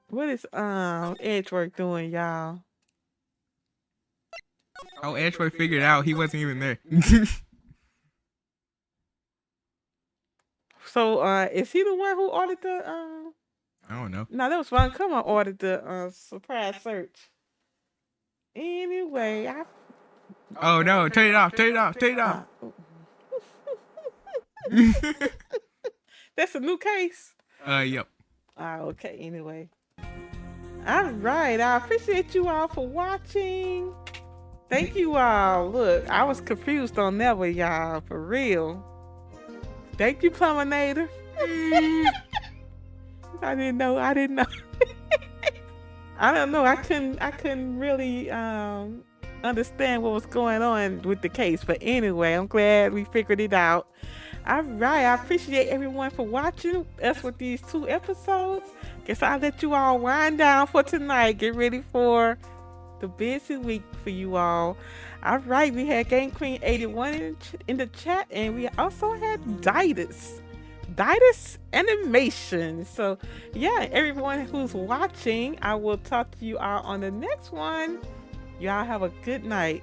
What is Edgeworth doing, y'all? Oh, Edgeworth figured out he wasn't even there. So, is he the one who ordered the I don't know. No, that was Ron Come ordered the surprise search. Anyway, Oh no, turn it off, turn it off, turn it off. That's a new case. Yep. Okay, anyway. Alright, I appreciate you all for watching. Thank you all. Look, I was confused on that one, y'all, for real. Thank you, Pluminator. I didn't know. I don't know. I couldn't really understand what was going on with the case. But anyway, I'm glad we figured it out. All right. I appreciate everyone for watching us with these 2 episodes. Guess I'll let you all wind down for tonight. Get ready for the busy week for you all. All right. We had Game Queen 81 in the chat, and we also had Ditus Animation. So yeah, everyone who's watching, I will talk to you all on the next one. Y'all have a good night.